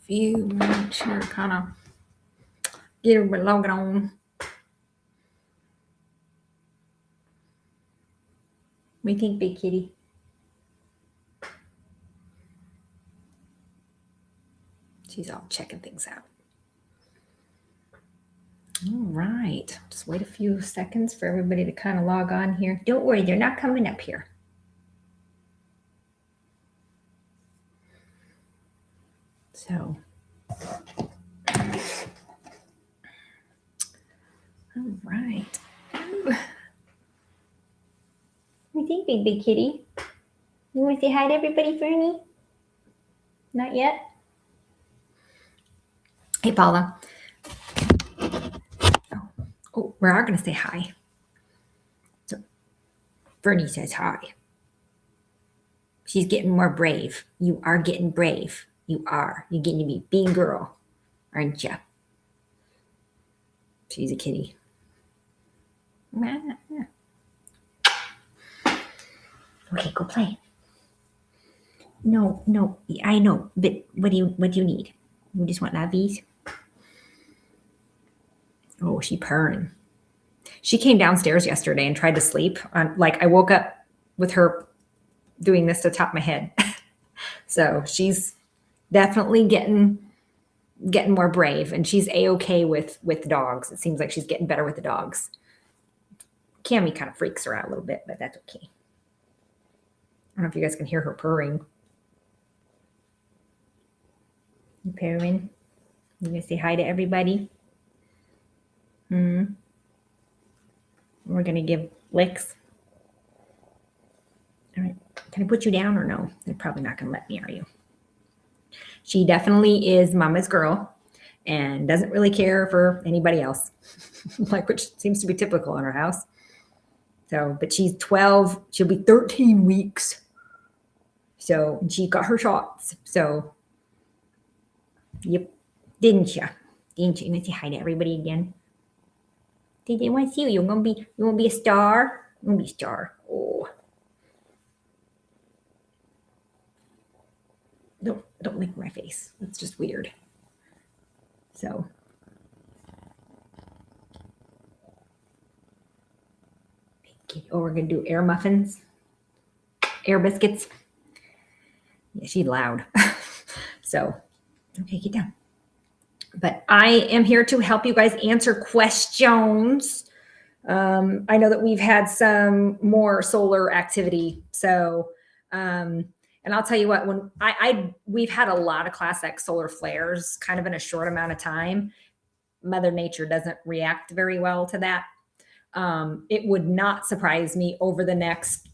few minutes here to kind of get everybody logged on. What do you think, big kitty? She's all checking things out. All right. Just wait a few seconds for everybody to kind of log on here. Don't worry, they're not coming up here. So, all right. Ooh. What do you think, big kitty? You want to say hi to everybody, Fernie? Not yet? Hey, Paula. Oh, we are going to say hi. So, Fernie says hi. She's getting more brave. You are getting brave. You are. You're getting to be a big girl, aren't you? She's a kitty. Okay, go play. No, I know, but what do you need? You just want lovies? Oh, she purring. She came downstairs yesterday and tried to sleep. I woke up with her doing this to the top of my head. So she's definitely getting more brave, and she's a-okay with dogs. It seems like she's getting better with the dogs. Cammy kind of freaks her out a little bit, but that's okay. I don't know if you guys can hear her purring. You purring? You gonna say hi to everybody? We're gonna give licks. All right. Can I put you down or no? They're probably not gonna let me, are you? She definitely is mama's girl and doesn't really care for anybody else, which seems to be typical in her house. So, but she's 12. She'll be 13 weeks. So she got her shots. So, yep. Didn't you? Didn't you? You want to say hi to everybody again? Did they want to see you? You want to be a star? You want to be a star? Oh. Don't lick my face. That's just weird. So. Oh, we're going to do air muffins. Air biscuits. Yeah, she's loud. So, okay, get down. But I am here to help you guys answer questions. I know that we've had some more solar activity. So, and I'll tell you what, when we've had a lot of Class X solar flares kind of in a short amount of time. Mother Nature doesn't react very well to that. It would not surprise me over the next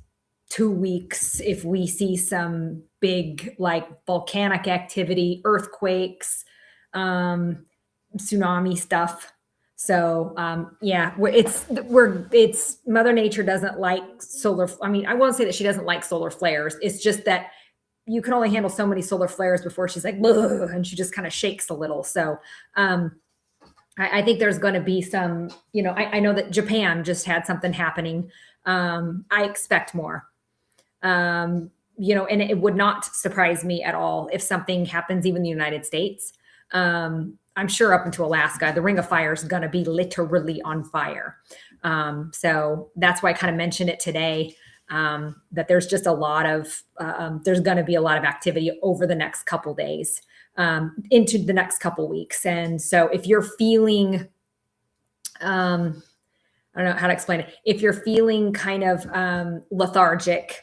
2 weeks if we see some big volcanic activity, earthquakes, tsunami stuff. So it's Mother Nature doesn't like solar. I mean, I won't say that she doesn't like solar flares. It's just that you can only handle so many solar flares before she's like, and she just kind of shakes a little. So I think there's going to be some, I know that Japan just had something happening. I expect more, and it would not surprise me at all if something happens even in the United States. I'm sure up into Alaska, the Ring of Fire is going to be literally on fire. So that's why I kind of mentioned it today, that there's just a lot of, there's going to be a lot of activity over the next couple days, into the next couple weeks. And so if you're feeling, I don't know how to explain it. If you're feeling kind of lethargic,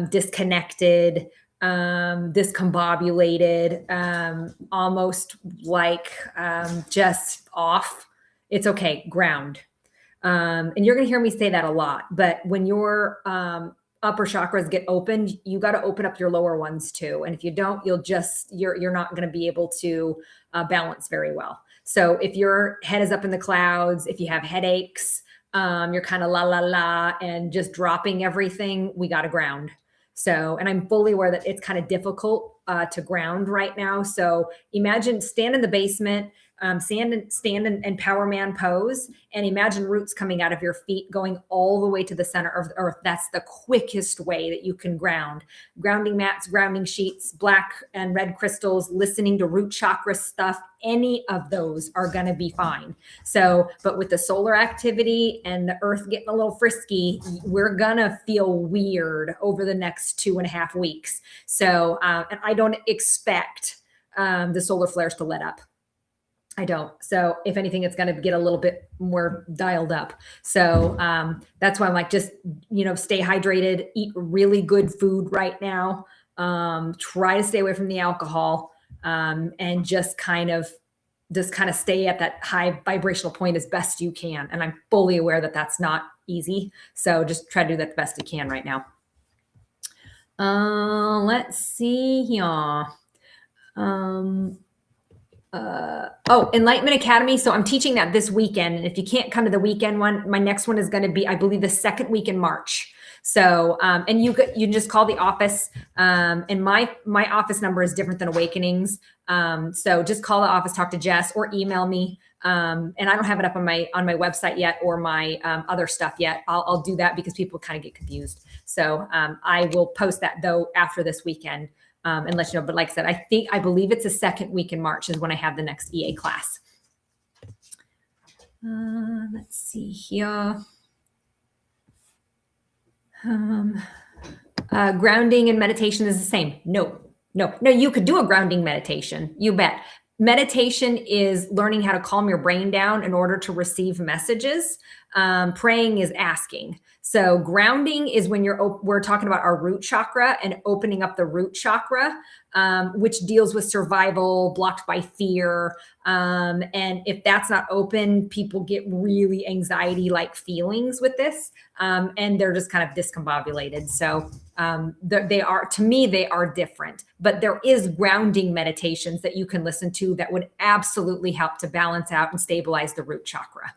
disconnected, discombobulated, almost like just off, it's okay. Ground. And you're going to hear me say that a lot, but when your upper chakras get opened, you got to open up your lower ones too. And if you don't, you're not going to be able to balance very well. So if your head is up in the clouds, if you have headaches, you're kind of la and just dropping everything, we got to ground. So, and I'm fully aware that it's kind of difficult to ground right now. So imagine stand in the basement, stand and power man pose, and imagine roots coming out of your feet going all the way to the center of the earth. That's the quickest way that you can ground. Grounding mats, grounding sheets, black and red crystals, listening to root chakra stuff, any of those are going to be fine. So, but with the solar activity and the earth getting a little frisky, we're going to feel weird over the next 2.5 weeks. So, and I don't expect the solar flares to let up. I don't. So if anything, it's going to get a little bit more dialed up. So that's why I'm like, just, stay hydrated, eat really good food right now. Try to stay away from the alcohol, and just kind of stay at that high vibrational point as best you can. And I'm fully aware that that's not easy. So just try to do that the best you can right now. Let's see here. Enlightenment Academy. So I'm teaching that this weekend. And if you can't come to the weekend one, my next one is going to be, I believe, the second week in March. So, and you can just call the office. And my office number is different than Awakenings. So just call the office, talk to Jess, or email me. And I don't have it up on my website yet, or my other stuff yet. I'll do that because people kind of get confused. So I will post that though after this weekend. And let you know. But like I said, I believe it's the second week in March is when I have the next EA class. Let's see here. Grounding and meditation is the same. No, you could do a grounding meditation. You bet. Meditation is learning how to calm your brain down in order to receive messages. Praying is asking. So grounding is when we're talking about our root chakra and opening up the root chakra, which deals with survival, blocked by fear. And if that's not open, people get really anxiety-like feelings with this, and they're just kind of discombobulated. So to me, they are different. But there is grounding meditations that you can listen to that would absolutely help to balance out and stabilize the root chakra.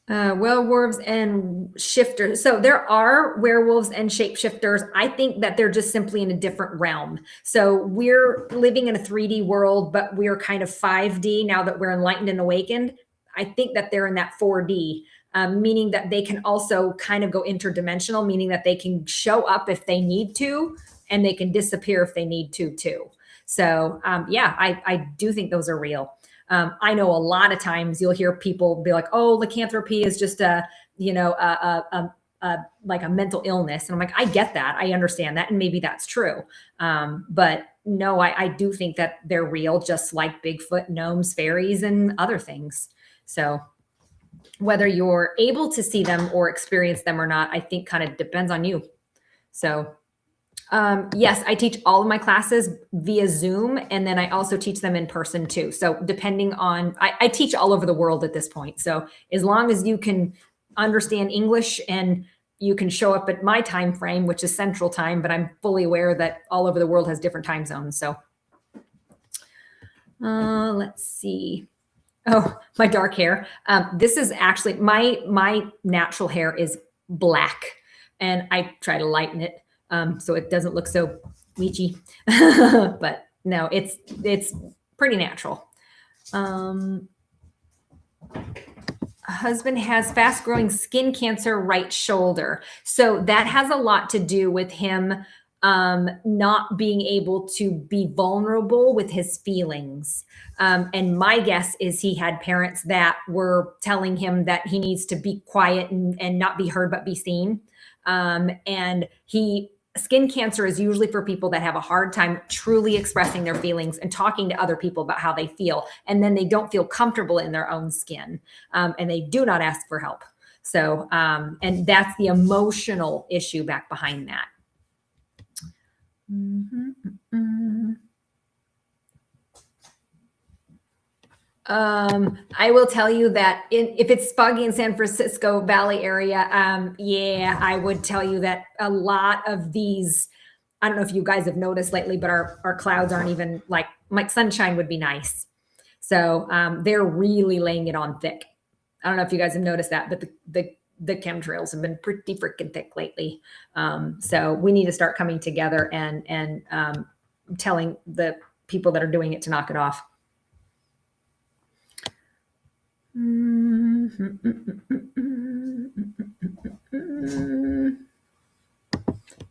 Werewolves and shifters. So there are werewolves and shapeshifters. I think that they're just simply in a different realm. So we're living in a 3D world, but we're kind of 5D now that we're enlightened and awakened. I think that they're in that 4D, meaning that they can also kind of go interdimensional, meaning that they can show up if they need to, and they can disappear if they need to too. So I do think those are real. I know a lot of times you'll hear people be like, "Oh, lycanthropy is just like a mental illness," and I'm like, I get that, I understand that, and maybe that's true. But no, I do think that they're real, just like Bigfoot, gnomes, fairies, and other things. So whether you're able to see them or experience them or not, I think kind of depends on you. So. Yes, I teach all of my classes via Zoom, and then I also teach them in person too. So depending on, I teach all over the world at this point. So as long as you can understand English and you can show up at my time frame, which is Central Time, but I'm fully aware that all over the world has different time zones. So let's see. Oh, my dark hair. This is actually my natural hair is black, and I try to lighten it. So it doesn't look so bleachy, but no, it's pretty natural. Husband has fast growing skin cancer, right shoulder. So that has a lot to do with him not being able to be vulnerable with his feelings. And my guess is he had parents that were telling him that he needs to be quiet and not be heard, but be seen. And skin cancer is usually for people that have a hard time truly expressing their feelings and talking to other people about how they feel. And then they don't feel comfortable in their own skin, and they do not ask for help. So, and that's the emotional issue back behind that. I will tell you that if it's foggy in San Francisco Valley area, I would tell you that a lot of these, I don't know if you guys have noticed lately, but our clouds aren't even like sunshine would be nice. So they're really laying it on thick. I don't know if you guys have noticed that, but the chemtrails have been pretty freaking thick lately. So we need to start coming together and telling the people that are doing it to knock it off.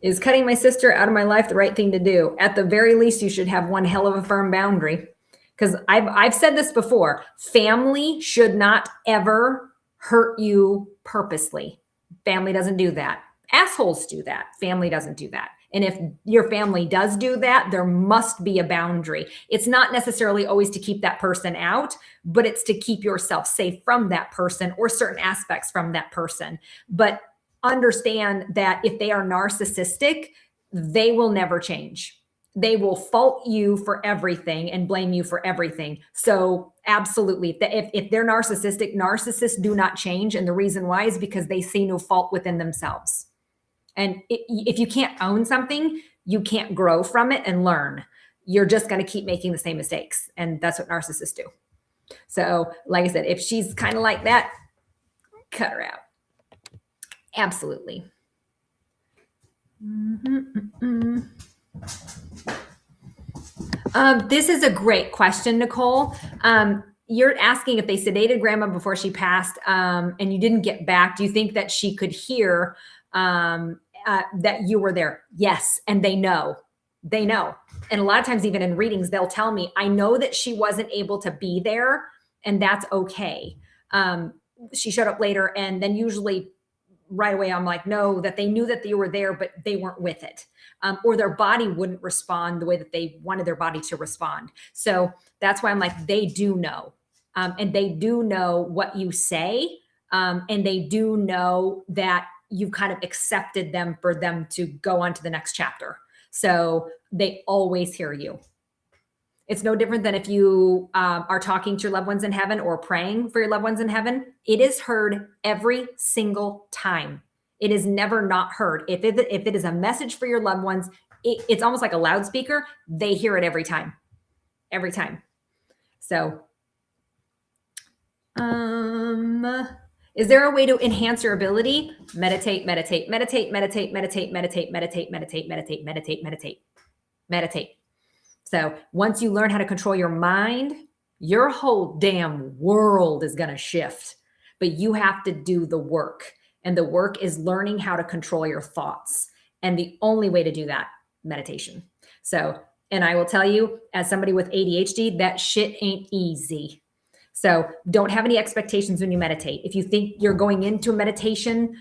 Is cutting my sister out of my life the right thing to do? At the very least, you should have one hell of a firm boundary. Because I've said this before, family should not ever hurt you purposely. Family doesn't do that. Assholes do that. Family doesn't do that. And if your family does do that, there must be a boundary. It's not necessarily always to keep that person out, but it's to keep yourself safe from that person or certain aspects from that person. But understand that if they are narcissistic, they will never change. They will fault you for everything and blame you for everything. So absolutely, if they're narcissistic, narcissists do not change. And the reason why is because they see no fault within themselves. And if you can't own something, you can't grow from it and learn. You're just going to keep making the same mistakes. And that's what narcissists do. So like I said, if she's kind of like that, cut her out. Absolutely. This is a great question, Nicole. You're asking if they sedated grandma before she passed and you didn't get back. Do you think that she could hear that you were there? Yes. And they know. They know. And a lot of times, even in readings, they'll tell me, I know that she wasn't able to be there, and that's okay. She showed up later, and then usually right away, I'm like, no, that they knew that they were there, but they weren't with it. Or their body wouldn't respond the way that they wanted their body to respond. So that's why I'm like, they do know. And they do know what you say. And they do know that you've kind of accepted them for them to go on to the next chapter. So they always hear you. It's no different than if you are talking to your loved ones in heaven or praying for your loved ones in heaven. It is heard every single time. It is never not heard. If it is a message for your loved ones, it's almost like a loudspeaker. They hear it every time. Every time. So, is there a way to enhance your ability? Meditate, meditate, meditate, meditate, meditate, meditate, meditate, meditate, meditate, meditate, meditate, meditate. So once you learn how to control your mind, your whole damn world is going to shift, but you have to do the work. And the work is learning how to control your thoughts. And the only way to do that, meditation. So, and I will tell you, as somebody with ADHD, that shit ain't easy. So don't have any expectations when you meditate. If you think you're going into a meditation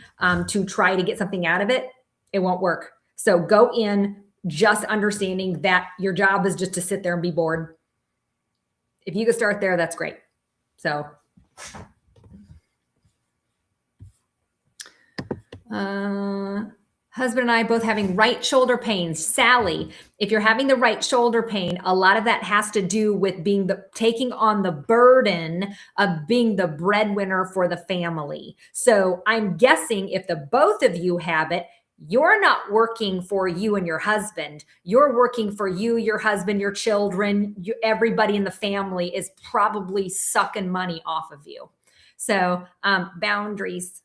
to try to get something out of it, it won't work. So go in just understanding that your job is just to sit there and be bored. If you could start there, that's great. So, husband and I both having right shoulder pains. Sally, if you're having the right shoulder pain, a lot of that has to do with taking on the burden of being the breadwinner for the family. So I'm guessing if the both of you have it, you're not working for you and your husband. You're working for you, your husband, your children, everybody in the family is probably sucking money off of you. So boundaries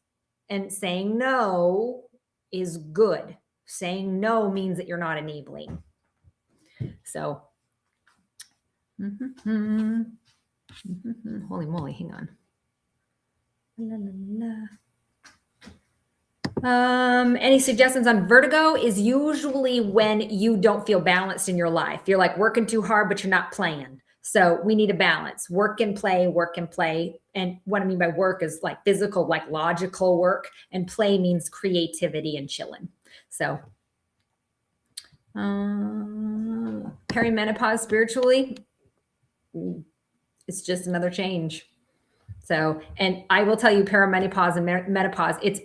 and saying no is good. Saying no means that you're not enabling. So, holy moly, hang on. La, la, la. Any suggestions on vertigo? Is usually when you don't feel balanced in your life. You're like working too hard, but you're not playing. So we need a balance. Work and play, work and play. And what I mean by work is like physical, like logical work, and play means creativity and chilling. So perimenopause spiritually, it's just another change. So, and I will tell you, perimenopause and menopause, it's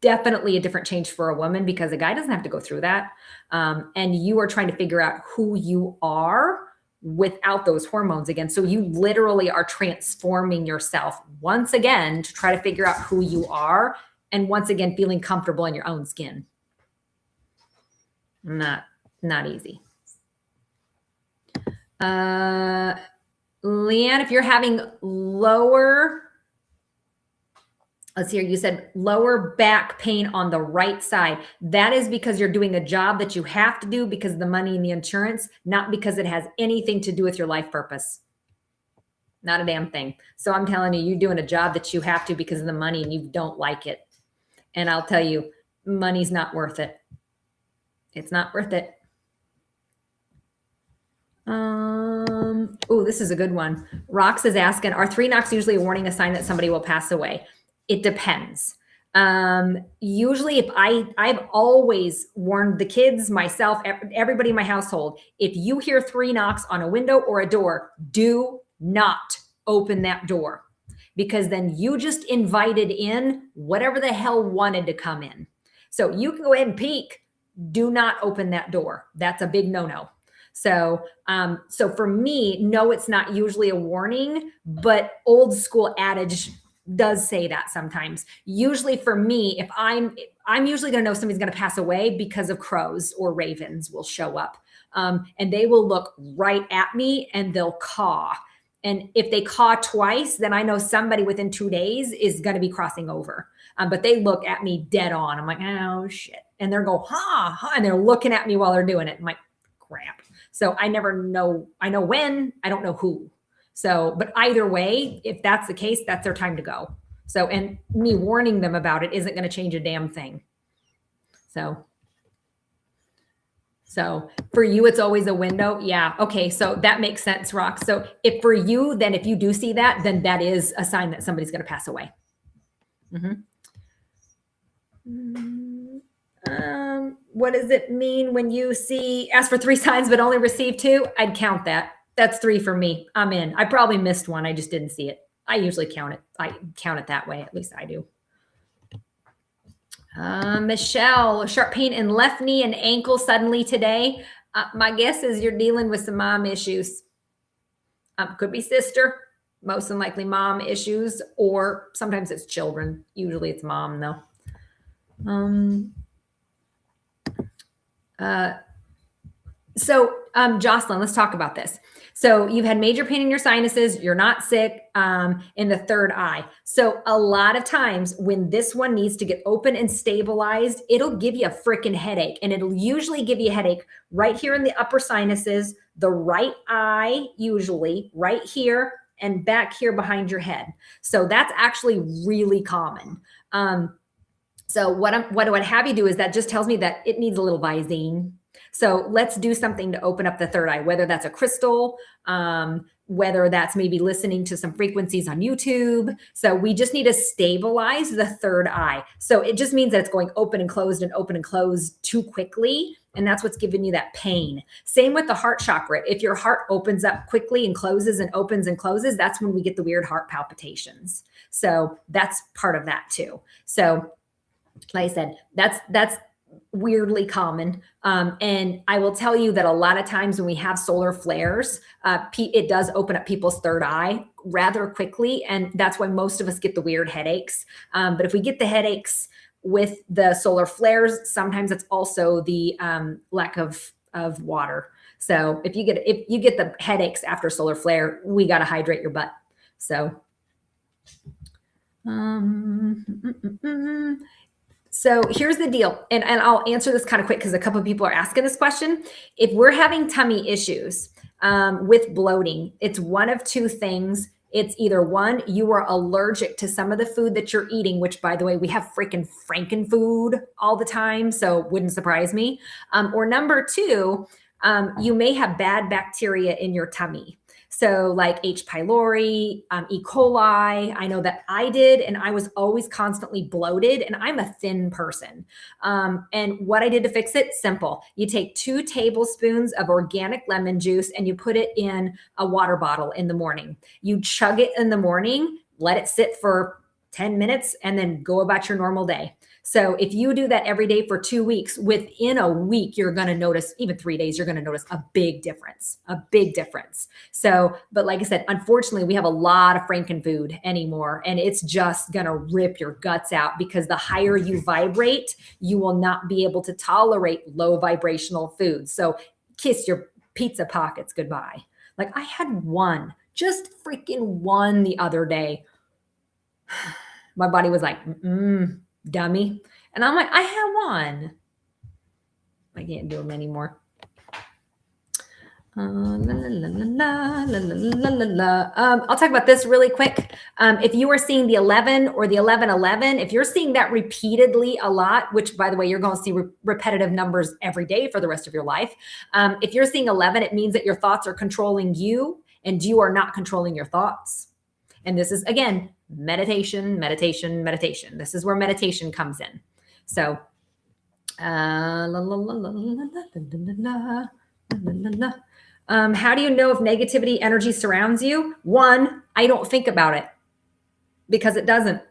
definitely a different change for a woman because a guy doesn't have to go through that. And you are trying to figure out who you are without those hormones again. So you literally are transforming yourself once again to try to figure out who you are. And once again, feeling comfortable in your own skin. Not easy. Leanne, if you're having lower Let's hear, you said lower back pain on the right side. That is because you're doing a job that you have to do because of the money and the insurance, not because it has anything to do with your life purpose. Not a damn thing. So I'm telling you, you're doing a job that you have to because of the money and you don't like it. And I'll tell you, money's not worth it. It's not worth it. Oh, this is a good one. Rox is asking, are 3 knocks usually a warning, a sign that somebody will pass away? It depends. Usually if I've always warned the kids, myself, everybody in my household, if you hear 3 knocks on a window or a door, do not open that door, because then you just invited in whatever the hell wanted to come in. So you can go ahead and peek. Do not open that door. That's a big no-no. So, so for me, no, it's not usually a warning, but old school adage does say that sometimes. Usually for me, if I'm usually going to know somebody's going to pass away because of crows or ravens will show up. And they will look right at me and they'll caw. And if they caw twice, then I know somebody within 2 days is going to be crossing over. But they look at me dead on. I'm like, oh shit. And they're go, ha, ha, and they're looking at me while they're doing it. I'm like, crap. So I never know. I know when, I don't know who. So, but either way, if that's the case, that's their time to go. So, and me warning them about it isn't going to change a damn thing. So for you, it's always a window. Yeah. Okay. So that makes sense, Rock. So if for you, then if you do see that, then that is a sign that somebody's going to pass away. What does it mean when you ask for 3 signs, but only receive 2? I'd count that. That's 3 for me. I'm in. I probably missed one. I just didn't see it. I usually count it. I count it that way. At least I do. Michelle, sharp pain in left knee and ankle suddenly today. My guess is you're dealing with some mom issues. Could be sister, most than likely mom issues, or sometimes it's children. Usually it's mom though. Jocelyn, let's talk about this. So you've had major pain in your sinuses. You're not sick in the third eye. So a lot of times when this one needs to get open and stabilized, it'll give you a freaking headache. And it'll usually give you a headache right here in the upper sinuses, the right eye, usually right here and back here behind your head. So that's actually really common. So what I would have you do is that just tells me that it needs a little Visine. So let's do something to open up the third eye, whether that's a crystal, whether that's maybe listening to some frequencies on YouTube. So we just need to stabilize the third eye. So it just means that it's going open and closed too quickly. And that's what's giving you that pain. Same with the heart chakra. If your heart opens up quickly and closes and opens and closes, that's when we get the weird heart palpitations. So that's part of that too. So like I said, that's weirdly common. And I will tell you that a lot of times when we have solar flares, it does open up people's third eye rather quickly. And that's why most of us get the weird headaches. But if we get the headaches with the solar flares, sometimes it's also the lack of water. So if you get the headaches after solar flare, we got to hydrate your butt. So so here's the deal, and I'll answer this kind of quick because a couple of people are asking this question. If we're having tummy issues with bloating, it's one of 2 things. It's either one, you are allergic to some of the food that you're eating, which by the way, we have freaking Franken food all the time, so wouldn't surprise me. Or number 2, you may have bad bacteria in your tummy. So like H. pylori, E. coli, I know that I did, and I was always constantly bloated, and I'm a thin person. And what I did to fix it, simple. You take 2 tablespoons of organic lemon juice and you put it in a water bottle in the morning. You chug it in the morning, let it sit for 10 minutes, and then go about your normal day. So if you do that every day for 2 weeks, within a week, you're going to notice, even 3 days, you're going to notice a big difference. So, but like I said, unfortunately, we have a lot of Franken food anymore, and it's just going to rip your guts out because the higher you vibrate, you will not be able to tolerate low vibrational foods. So kiss your pizza pockets goodbye. Like I had one, just freaking one the other day. My body was like, dummy. And I'm like, I have one. I can't do them anymore. I'll talk about this really quick. If you are seeing the 11 or the 1111, if you're seeing that repeatedly a lot, which by the way, you're going to see repetitive numbers every day for the rest of your life. If you're seeing 11, it means that your thoughts are controlling you and you are not controlling your thoughts. And this is, again, meditation, meditation, meditation. This is where meditation comes in. So, how do you know if negativity energy surrounds you? One, I don't think about it because it doesn't.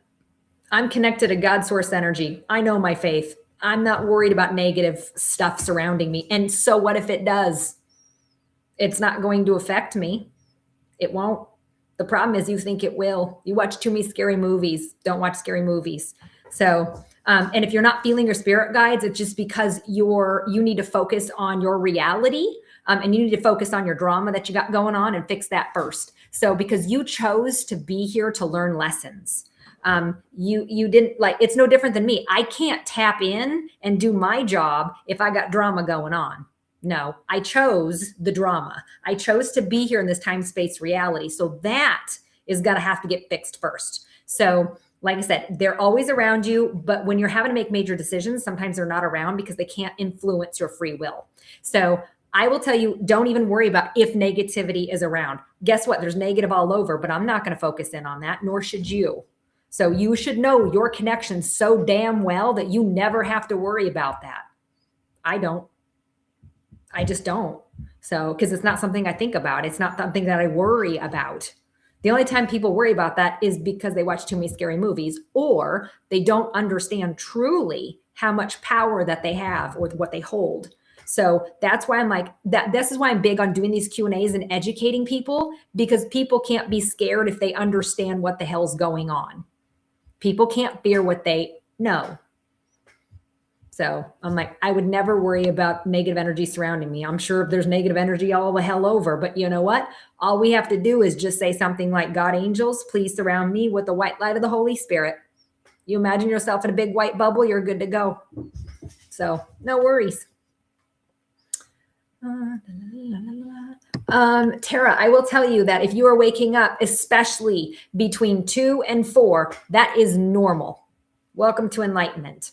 I'm connected to God source energy. I know my faith. I'm not worried about negative stuff surrounding me. And so what if it does? It's not going to affect me. It won't. The problem is you think it will. You watch too many scary movies. Don't watch scary movies. So, and if you're not feeling your spirit guides, it's just because you need to focus on your reality. And you need to focus on your drama that you got going on and fix that first. So because you chose to be here to learn lessons. You didn't like, it's no different than me. I can't tap in and do my job if I got drama going on. No, I chose the drama. I chose to be here in this time, space reality. So that is going to have to get fixed first. So like I said, they're always around you, but when you're having to make major decisions, sometimes they're not around because they can't influence your free will. So I will tell you, don't even worry about if negativity is around. Guess what? There's negative all over, but I'm not going to focus in on that, nor should you. So you should know your connection so damn well that you never have to worry about that. I don't. I just don't. So, because it's not something I think about. It's not something that I worry about. The only time people worry about that is because they watch too many scary movies or they don't understand truly how much power that they have or what they hold. So that's why I'm like that. This is why I'm big on doing these Q&As and educating people, because people can't be scared if they understand what the hell's going on. People can't fear what they know. So I'm like, I would never worry about negative energy surrounding me. I'm sure if there's negative energy all the hell over, but you know what? All we have to do is just say something like, God, angels, please surround me with the white light of the Holy Spirit. You imagine yourself in a big white bubble, you're good to go. So no worries. Tara, I will tell you that if you are waking up, especially between 2 and 4, that is normal. Welcome to enlightenment.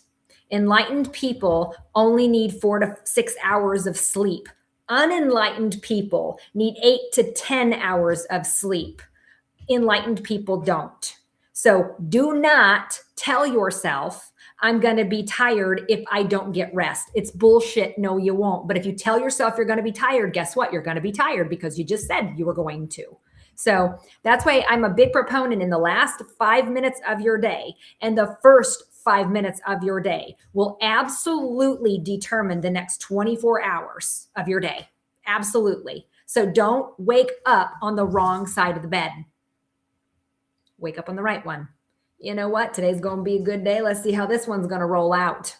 Enlightened people only need 4 to 6 hours of sleep. Unenlightened people need 8 to 10 hours of sleep. Enlightened people don't. So do not tell yourself, I'm going to be tired if I don't get rest. It's bullshit. No, you won't. But if you tell yourself you're going to be tired, guess what? You're going to be tired because you just said you were going to. So that's why I'm a big proponent in the last 5 minutes of your day and the first 5 minutes of your day will absolutely determine the next 24 hours of your day. Absolutely. So don't wake up on the wrong side of the bed. Wake up on the right one. You know what? Today's going to be a good day. Let's see how this one's going to roll out.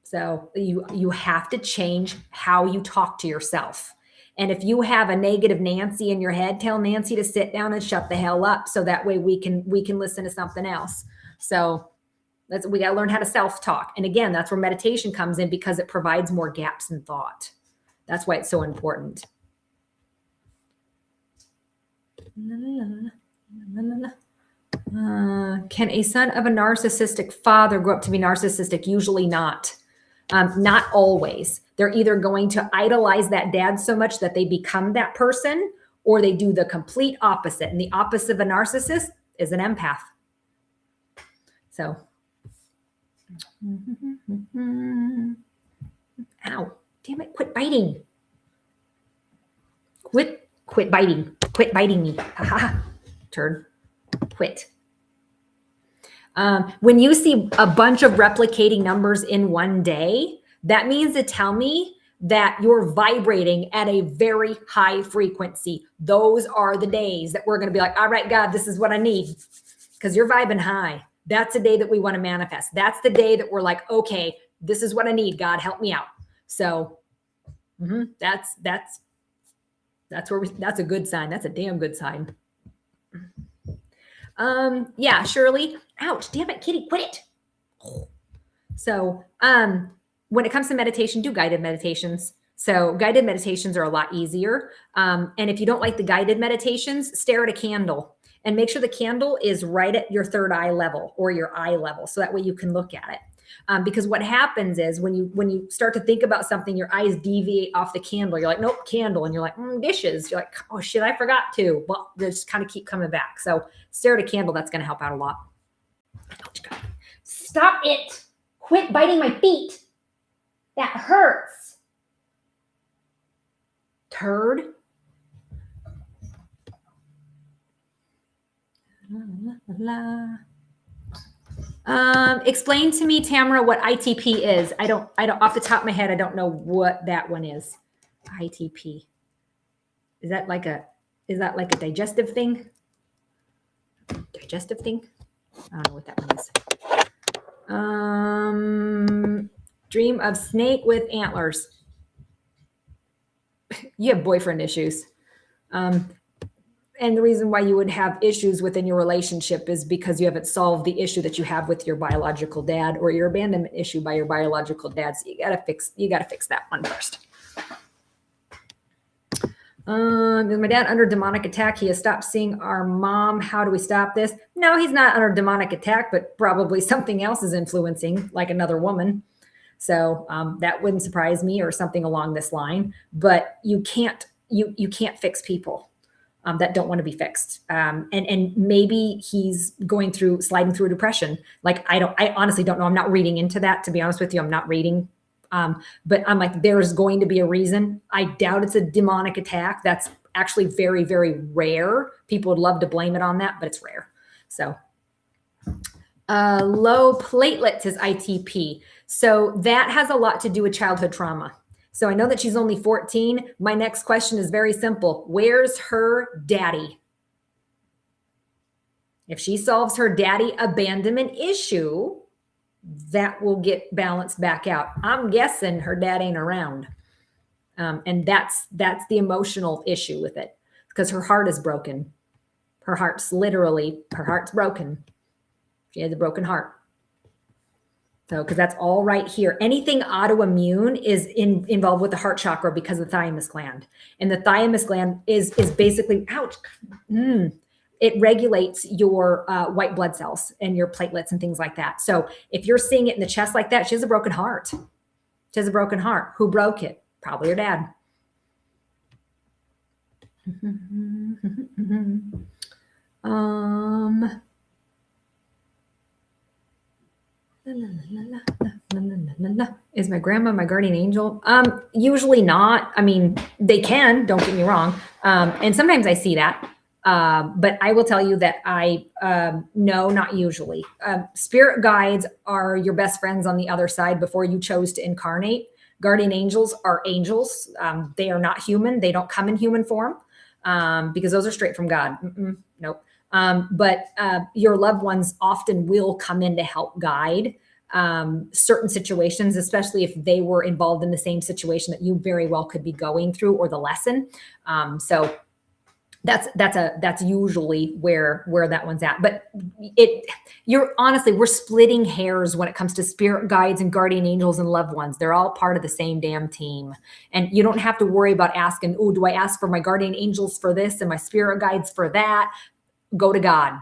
So you have to change how you talk to yourself. And if you have a negative Nancy in your head, tell Nancy to sit down and shut the hell up. So that way we can listen to something else. So we got to learn how to self-talk. And again, that's where meditation comes in because it provides more gaps in thought. That's why it's so important. Can a son of a narcissistic father grow up to be narcissistic? Usually not. Not always. They're either going to idolize that dad so much that they become that person, or they do the complete opposite. And the opposite of a narcissist is an empath. So, ow, damn it, quit biting. Quit biting. Quit biting me. Haha, turd. Quit. When you see a bunch of replicating numbers in one day, that means to tell me that you're vibrating at a very high frequency. Those are the days that we're going to be like, all right, God, this is what I need. Because you're vibing high. That's the day that we want to manifest. That's the day that we're like, okay, this is what I need. God, help me out. So that's a good sign. That's a damn good sign. Yeah, Shirley. Ouch, damn it, Kitty, quit it. So, when it comes to meditation, do guided meditations. So guided meditations are a lot easier. And if you don't like the guided meditations, stare at a candle and make sure the candle is right at your third eye level or your eye level. So that way you can look at it. Because what happens is when you start to think about something, your eyes deviate off the candle. You're like, nope, candle. And you're like, dishes. You're like, oh shit, I forgot to. Well, they just kind of keep coming back. So stare at a candle. That's going to help out a lot. Stop it. Quit biting my feet. That hurts. Turd. Explain to me, Tamara, what ITP is. I don't off the top of my head, I don't know what that one is. ITP. Is that like a digestive thing? Digestive thing? I don't know what that one is. Dream of snake with antlers. You have boyfriend issues. And the reason why you would have issues within your relationship is because you haven't solved the issue that you have with your biological dad or your abandonment issue by your biological dad. So you gotta fix that one first. Is my dad under demonic attack? He has stopped seeing our mom. How do we stop this? No, he's not under demonic attack, but probably something else is influencing, like another woman. So that wouldn't surprise me, or something along this line. But you can't fix people that don't want to be fixed. And maybe he's sliding through a depression. Like, I honestly don't know. I'm not reading into that, to be honest with you. I'm not reading. But I'm like, there's going to be a reason. I doubt it's a demonic attack. That's actually very, very rare. People would love to blame it on that, but it's rare. So low platelets is ITP. So that has a lot to do with childhood trauma. So I know that she's only 14. My next question is very simple. Where's her daddy? If she solves her daddy abandonment issue, that will get balanced back out. I'm guessing her dad ain't around. And that's the emotional issue with it, because her heart is broken. Her heart's broken. She has a broken heart. So, because that's all right here. Anything autoimmune is involved with the heart chakra because of the thymus gland. And the thymus gland is basically, it regulates your white blood cells and your platelets and things like that. So if you're seeing it in the chest like that, she has a broken heart. She has a broken heart. Who broke it? Probably her dad. Is my grandma my guardian angel? Usually not. I mean, they can, don't get me wrong. And sometimes I see that. But I will tell you that no, not usually. Spirit guides are your best friends on the other side before you chose to incarnate. Guardian angels are angels. They are not human. They don't come in human form because those are straight from God. Nope. But your loved ones often will come in to help guide certain situations, especially if they were involved in the same situation that you very well could be going through, or the lesson. So that's usually where that one's at. But we're splitting hairs when it comes to spirit guides and guardian angels and loved ones. They're all part of the same damn team. And you don't have to worry about asking, oh, do I ask for my guardian angels for this and my spirit guides for that? Go to God,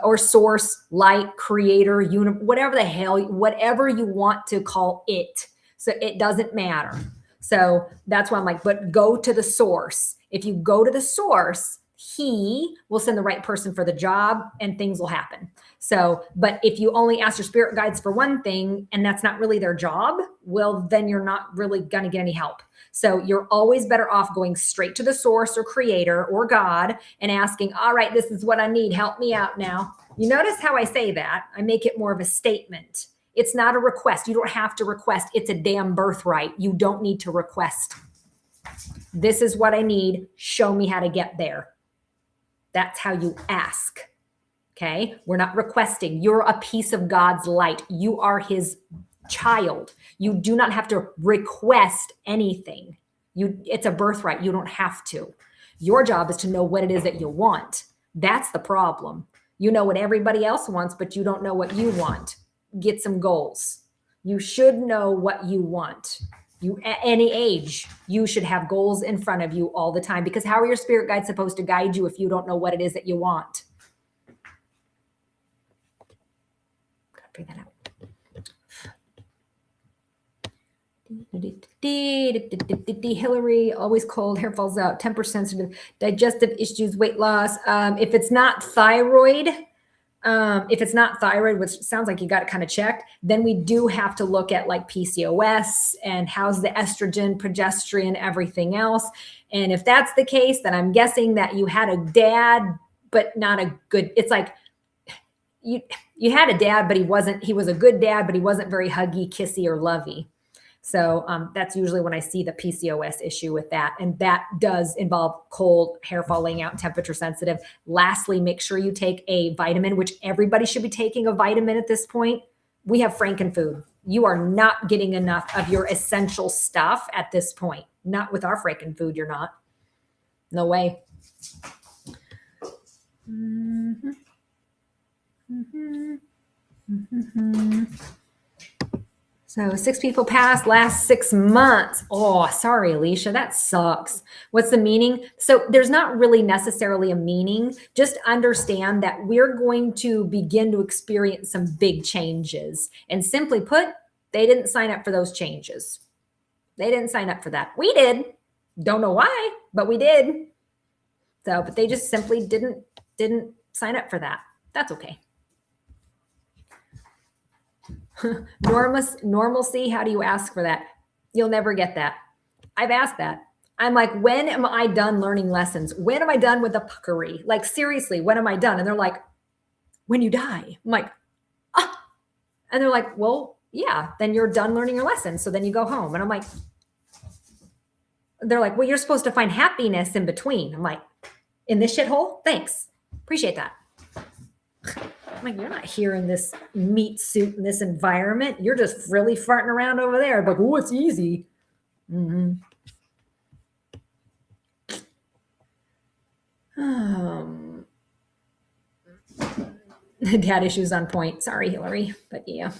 or source, light, creator, whatever you want to call it. So it doesn't matter. So that's why I'm like, but go to the source. If you go to the source, he will send the right person for the job and things will happen. So, but if you only ask your spirit guides for one thing and that's not really their job, well, then you're not really going to get any help. So you're always better off going straight to the source or creator or God and asking, all right, this is what I need. Help me out now. You notice how I say that? I make it more of a statement. It's not a request. You don't have to request. It's a damn birthright. You don't need to request. This is what I need. Show me how to get there. That's how you ask. Okay? We're not requesting. You're a piece of God's light. You are his child. You do not have to request anything. It's a birthright. You don't have to. Your job is to know what it is that you want. That's the problem. You know what everybody else wants, but you don't know what you want. Get some goals. You should know what you want. You, at any age, you should have goals in front of you all the time, because how are your spirit guides supposed to guide you if you don't know what it is that you want? Gotta figure that out. Hillary, always cold, hair falls out, temper sensitive, digestive issues, weight loss. If it's not thyroid, which sounds like you got it kind of checked, then we do have to look at like PCOS and how's the estrogen, progesterone, everything else. And if that's the case, then I'm guessing that you had a dad, but not a good, it's like you had a dad, but he was a good dad, but he wasn't very huggy, kissy, or lovey. So that's usually when I see the PCOS issue with that. And that does involve cold, hair falling out, temperature sensitive. Lastly, make sure you take a vitamin, which everybody should be taking a vitamin at this point. We have Frankenfood. You are not getting enough of your essential stuff at this point. Not with our Frankenfood, you're not. No way. Mm-hmm. Mm-hmm. Mm-hmm. So 6 people passed last 6 months. Oh, sorry, Alicia, that sucks. What's the meaning? So there's not really necessarily a meaning. Just understand that we're going to begin to experience some big changes. And simply put, they didn't sign up for those changes. They didn't sign up for that. We did. Don't know why, but we did. So, but they just simply didn't sign up for that. That's okay. Normalcy, how do you ask for that? You'll never get that. I've asked that. I'm like, when am I done learning lessons? When am I done with the puckery? Like, seriously, when am I done? And they're like, when you die. I'm like, ah. And they're like, well, yeah, then you're done learning your lessons. So then you go home. And I'm like, they're like, well, you're supposed to find happiness in between. I'm like, in this shithole? Thanks. Appreciate that. I'm like, you're not here in this meat suit in this environment. You're just really farting around over there. Like, oh, it's easy. Mm-hmm. Dad issues on point. Sorry, Hillary, but yeah.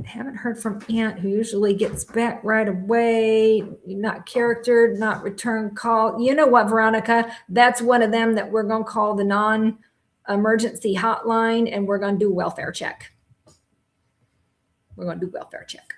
Haven't heard from Aunt, who usually gets back right away. Not character, not return call. You know what, Veronica? That's one of them that we're going to call the non-emergency hotline, and we're going to do welfare check. We're going to do welfare check.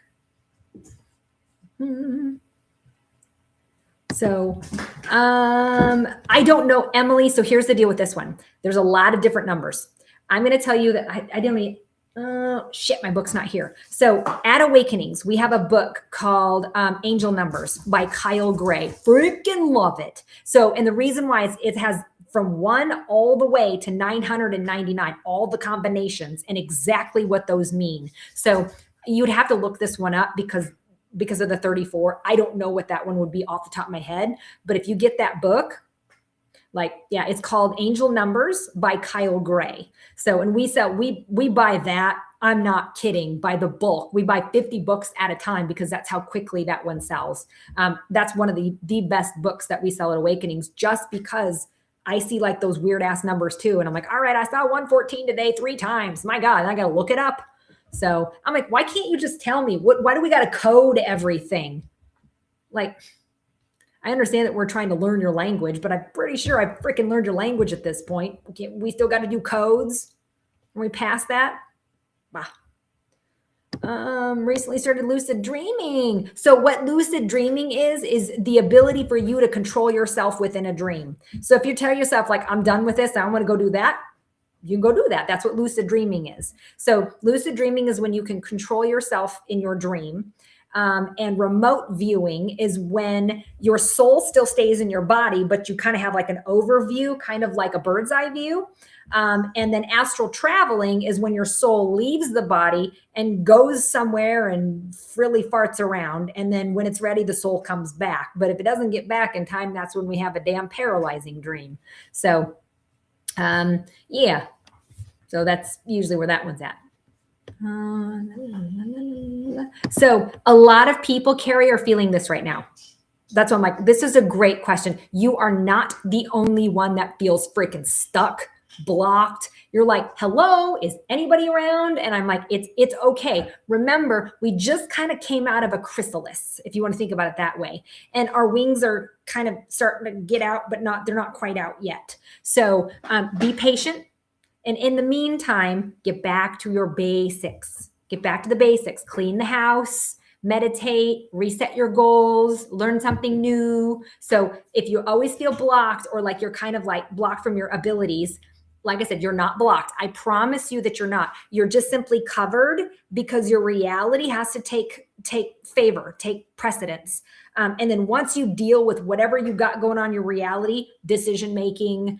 So I don't know, Emily. So here's the deal with this one. There's a lot of different numbers. I'm going to tell you that I didn't mean. Oh, shit, my book's not here. So at Awakenings, we have a book called Angel Numbers by Kyle Gray. Freaking love it. So, and the reason why is it has from 1 all the way to 999, all the combinations and exactly what those mean. So you'd have to look this one up because of the 34. I don't know what that one would be off the top of my head. But if you get that book, like, yeah, it's called Angel Numbers by Kyle Gray. So, and we buy that. I'm not kidding, by the bulk. We buy 50 books at a time because that's how quickly that one sells. That's one of the best books that we sell at Awakenings, just because I see like those weird ass numbers too. And I'm like, all right, I saw 114 today 3 times. My God, I got to look it up. So I'm like, why can't you just tell me? Why do we got to code everything? Like, I understand that we're trying to learn your language, but I'm pretty sure I've freaking learned your language at this point. We still got to do codes when we pass that. Bah. Recently started lucid dreaming. So what lucid dreaming is the ability for you to control yourself within a dream. So if you tell yourself like, I'm done with this, I want to go do that, you can go do that. That's what lucid dreaming is. So lucid dreaming is when you can control yourself in your dream. And remote viewing is when your soul still stays in your body, but you kind of have like an overview, kind of like a bird's eye view. And then astral traveling is when your soul leaves the body and goes somewhere and really farts around. And then when it's ready, the soul comes back. But if it doesn't get back in time, that's when we have a damn paralyzing dream. So, yeah. So that's usually where that one's at. So a lot of people, Carrie, are feeling this right now. That's why I'm like, this is a great question. You are not the only one that feels freaking stuck, blocked. You're like, hello, is anybody around? And I'm like, it's okay. Remember, we just kind of came out of a chrysalis, if you want to think about it that way. And our wings are kind of starting to get out, but they're not quite out yet. So be patient. And in the meantime, get back to your basics. Get back to the basics. Clean the house, meditate, reset your goals, learn something new. So if you always feel blocked or like you're kind of like blocked from your abilities, like I said, you're not blocked. I promise you that you're not. You're just simply covered because your reality has to take favor, take precedence. And then once you deal with whatever you got going on in your reality, decision making,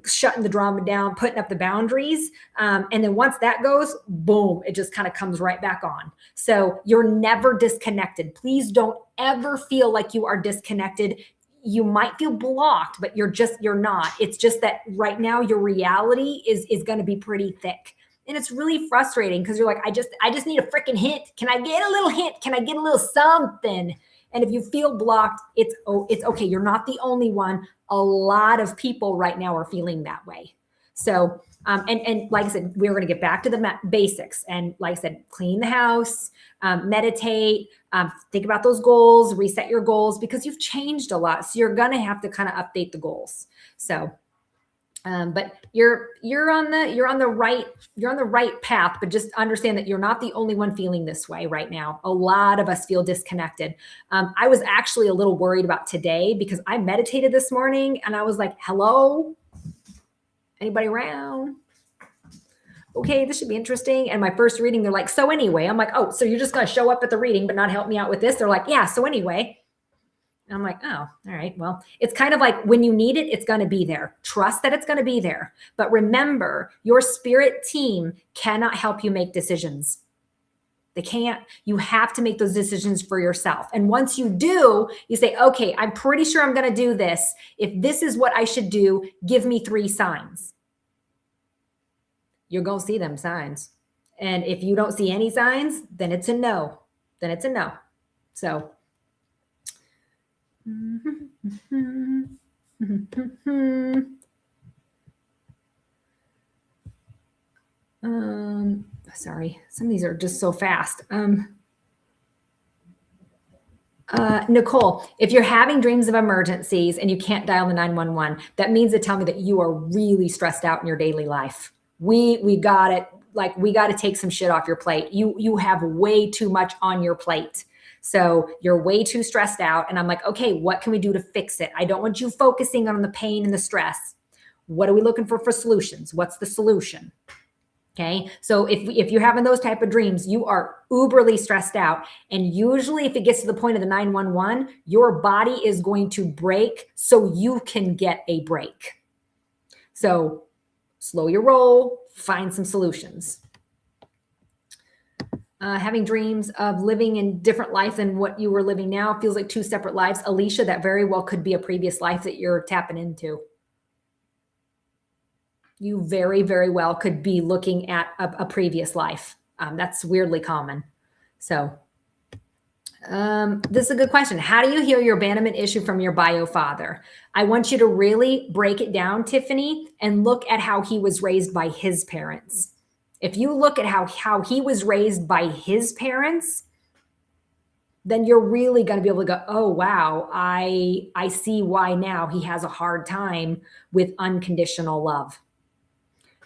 shutting the drama down, putting up the boundaries. And then once that goes, boom, it just kind of comes right back on. So you're never disconnected. Please don't ever feel like you are disconnected. You might feel blocked, but you're not. It's just that right now your reality is going to be pretty thick. And it's really frustrating because you're like, I just need a freaking hint. Can I get a little hint? Can I get a little something? And if you feel blocked, it's okay. You're not the only one. A lot of people right now are feeling that way. So, and like I said, we're going to get back to the basics. And like I said, clean the house, meditate, think about those goals, reset your goals because you've changed a lot. So you're going to have to kind of update the goals. So, but you're on the right path, but just understand that you're not the only one feeling this way right now. A lot of us feel disconnected. I was actually a little worried about today because I meditated this morning and I was like, hello, anybody around? Okay, this should be interesting. And my first reading, they're like, so anyway, I'm like, oh, so you're just going to show up at the reading, but not help me out with this? They're like, yeah, so anyway. And I'm like, oh, all right. Well, it's kind of like when you need it, it's going to be there. Trust that it's going to be there. But remember, your spirit team cannot help you make decisions. They can't. You have to make those decisions for yourself. And once you do, you say, okay, I'm pretty sure I'm going to do this. If this is what I should do, give me 3 signs. You're going to see them signs. And if you don't see any signs, then it's a no. Then it's a no. So sorry, some of these are just so fast. Nicole, if you're having dreams of emergencies and you can't dial the 911, that means to tell me that you are really stressed out in your daily life. We got it. Like we got to take some shit off your plate. You have way too much on your plate. So you're way too stressed out. And I'm like, okay, what can we do to fix it? I don't want you focusing on the pain and the stress. What are we looking for solutions? What's the solution? Okay. So if you're having those type of dreams, you are uberly stressed out. And usually if it gets to the point of the 911, your body is going to break so you can get a break. So slow your roll, find some solutions. Having dreams of living in different life than what you were living now feels like 2 separate lives. Alicia, that very well could be a previous life that you're tapping into. You very, very well could be looking at a previous life. That's weirdly common. So this is a good question. How do you heal your abandonment issue from your bio father? I want you to really break it down, Tiffany, and look at how he was raised by his parents. If you look at how he was raised by his parents, then you're really going to be able to go, oh, wow, I see why now he has a hard time with unconditional love.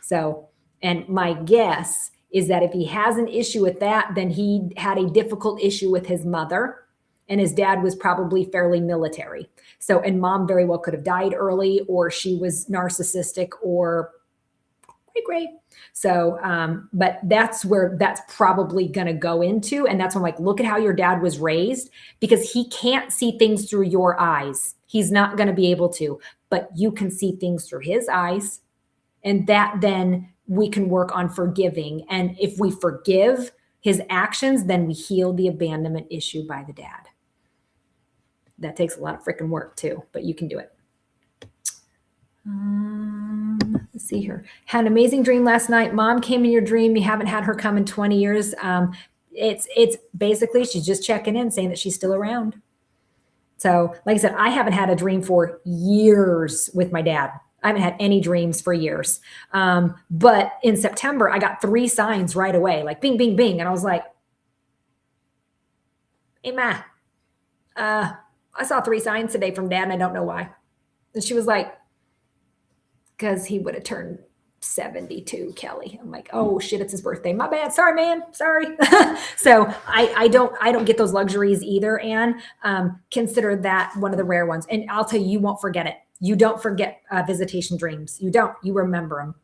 So, and my guess is that if he has an issue with that, then he had a difficult issue with his mother, and his dad was probably fairly military. So, and mom very well could have died early, or she was narcissistic, or great. So, but that's where that's probably going to go into. And that's when I'm like, look at how your dad was raised, because he can't see things through your eyes. He's not going to be able to, but you can see things through his eyes. And that then we can work on forgiving. And if we forgive his actions, then we heal the abandonment issue by the dad. That takes a lot of freaking work too, but you can do it. Let's see here. Had an amazing dream last night. Mom came in your dream. You haven't had her come in 20 years. It's basically, she's just checking in, saying that she's still around. So, like I said, I haven't had a dream for years with my dad. I haven't had any dreams for years. But in September, I got 3 signs right away, like bing, bing, bing. And I was like, hey, Ma, I saw 3 signs today from Dad, and I don't know why. And she was like, because he would have turned 72, Kelly. I'm like, oh shit, it's his birthday. My bad. Sorry, man. Sorry. So I don't get those luxuries either. And consider that one of the rare ones. And I'll tell you, you won't forget it. You don't forget visitation dreams. You don't. You remember them.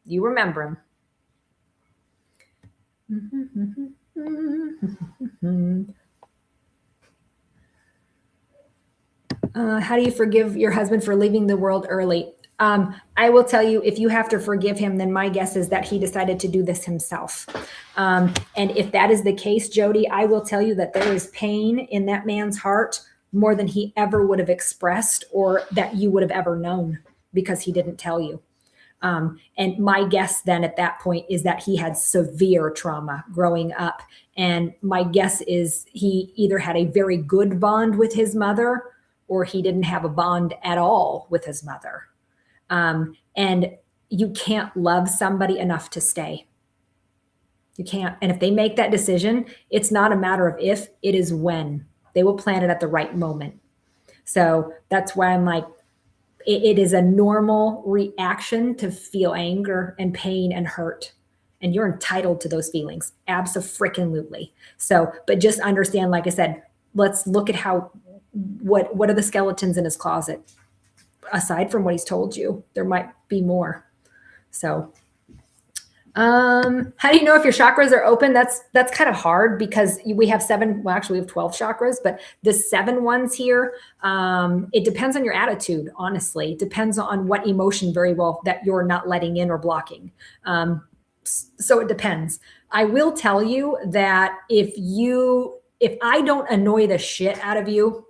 You remember them. How do you forgive your husband for leaving the world early? I will tell you, if you have to forgive him, then my guess is that he decided to do this himself. And if that is the case, Jody, I will tell you that there is pain in that man's heart more than he ever would have expressed or that you would have ever known because he didn't tell you. And my guess then at that point is that he had severe trauma growing up. And my guess is he either had a very good bond with his mother or he didn't have a bond at all with his mother. And you can't love somebody enough to stay. You can't. And if they make that decision, it's not a matter of if, it is when. They will plan it at the right moment. So that's why I'm like, it is a normal reaction to feel anger and pain and hurt. And you're entitled to those feelings. Abso-freaking-lutely. So, but just understand, like I said, let's look at what are the skeletons in his closet? Aside from what he's told you, there might be more. So, how do you know if your chakras are open? That's kind of hard because we have 7. Well, actually, we have 12 chakras, but the 7 ones here, it depends on your attitude. Honestly, it depends on what emotion very well that you're not letting in or blocking. So it depends. I will tell you that if I don't annoy the shit out of you,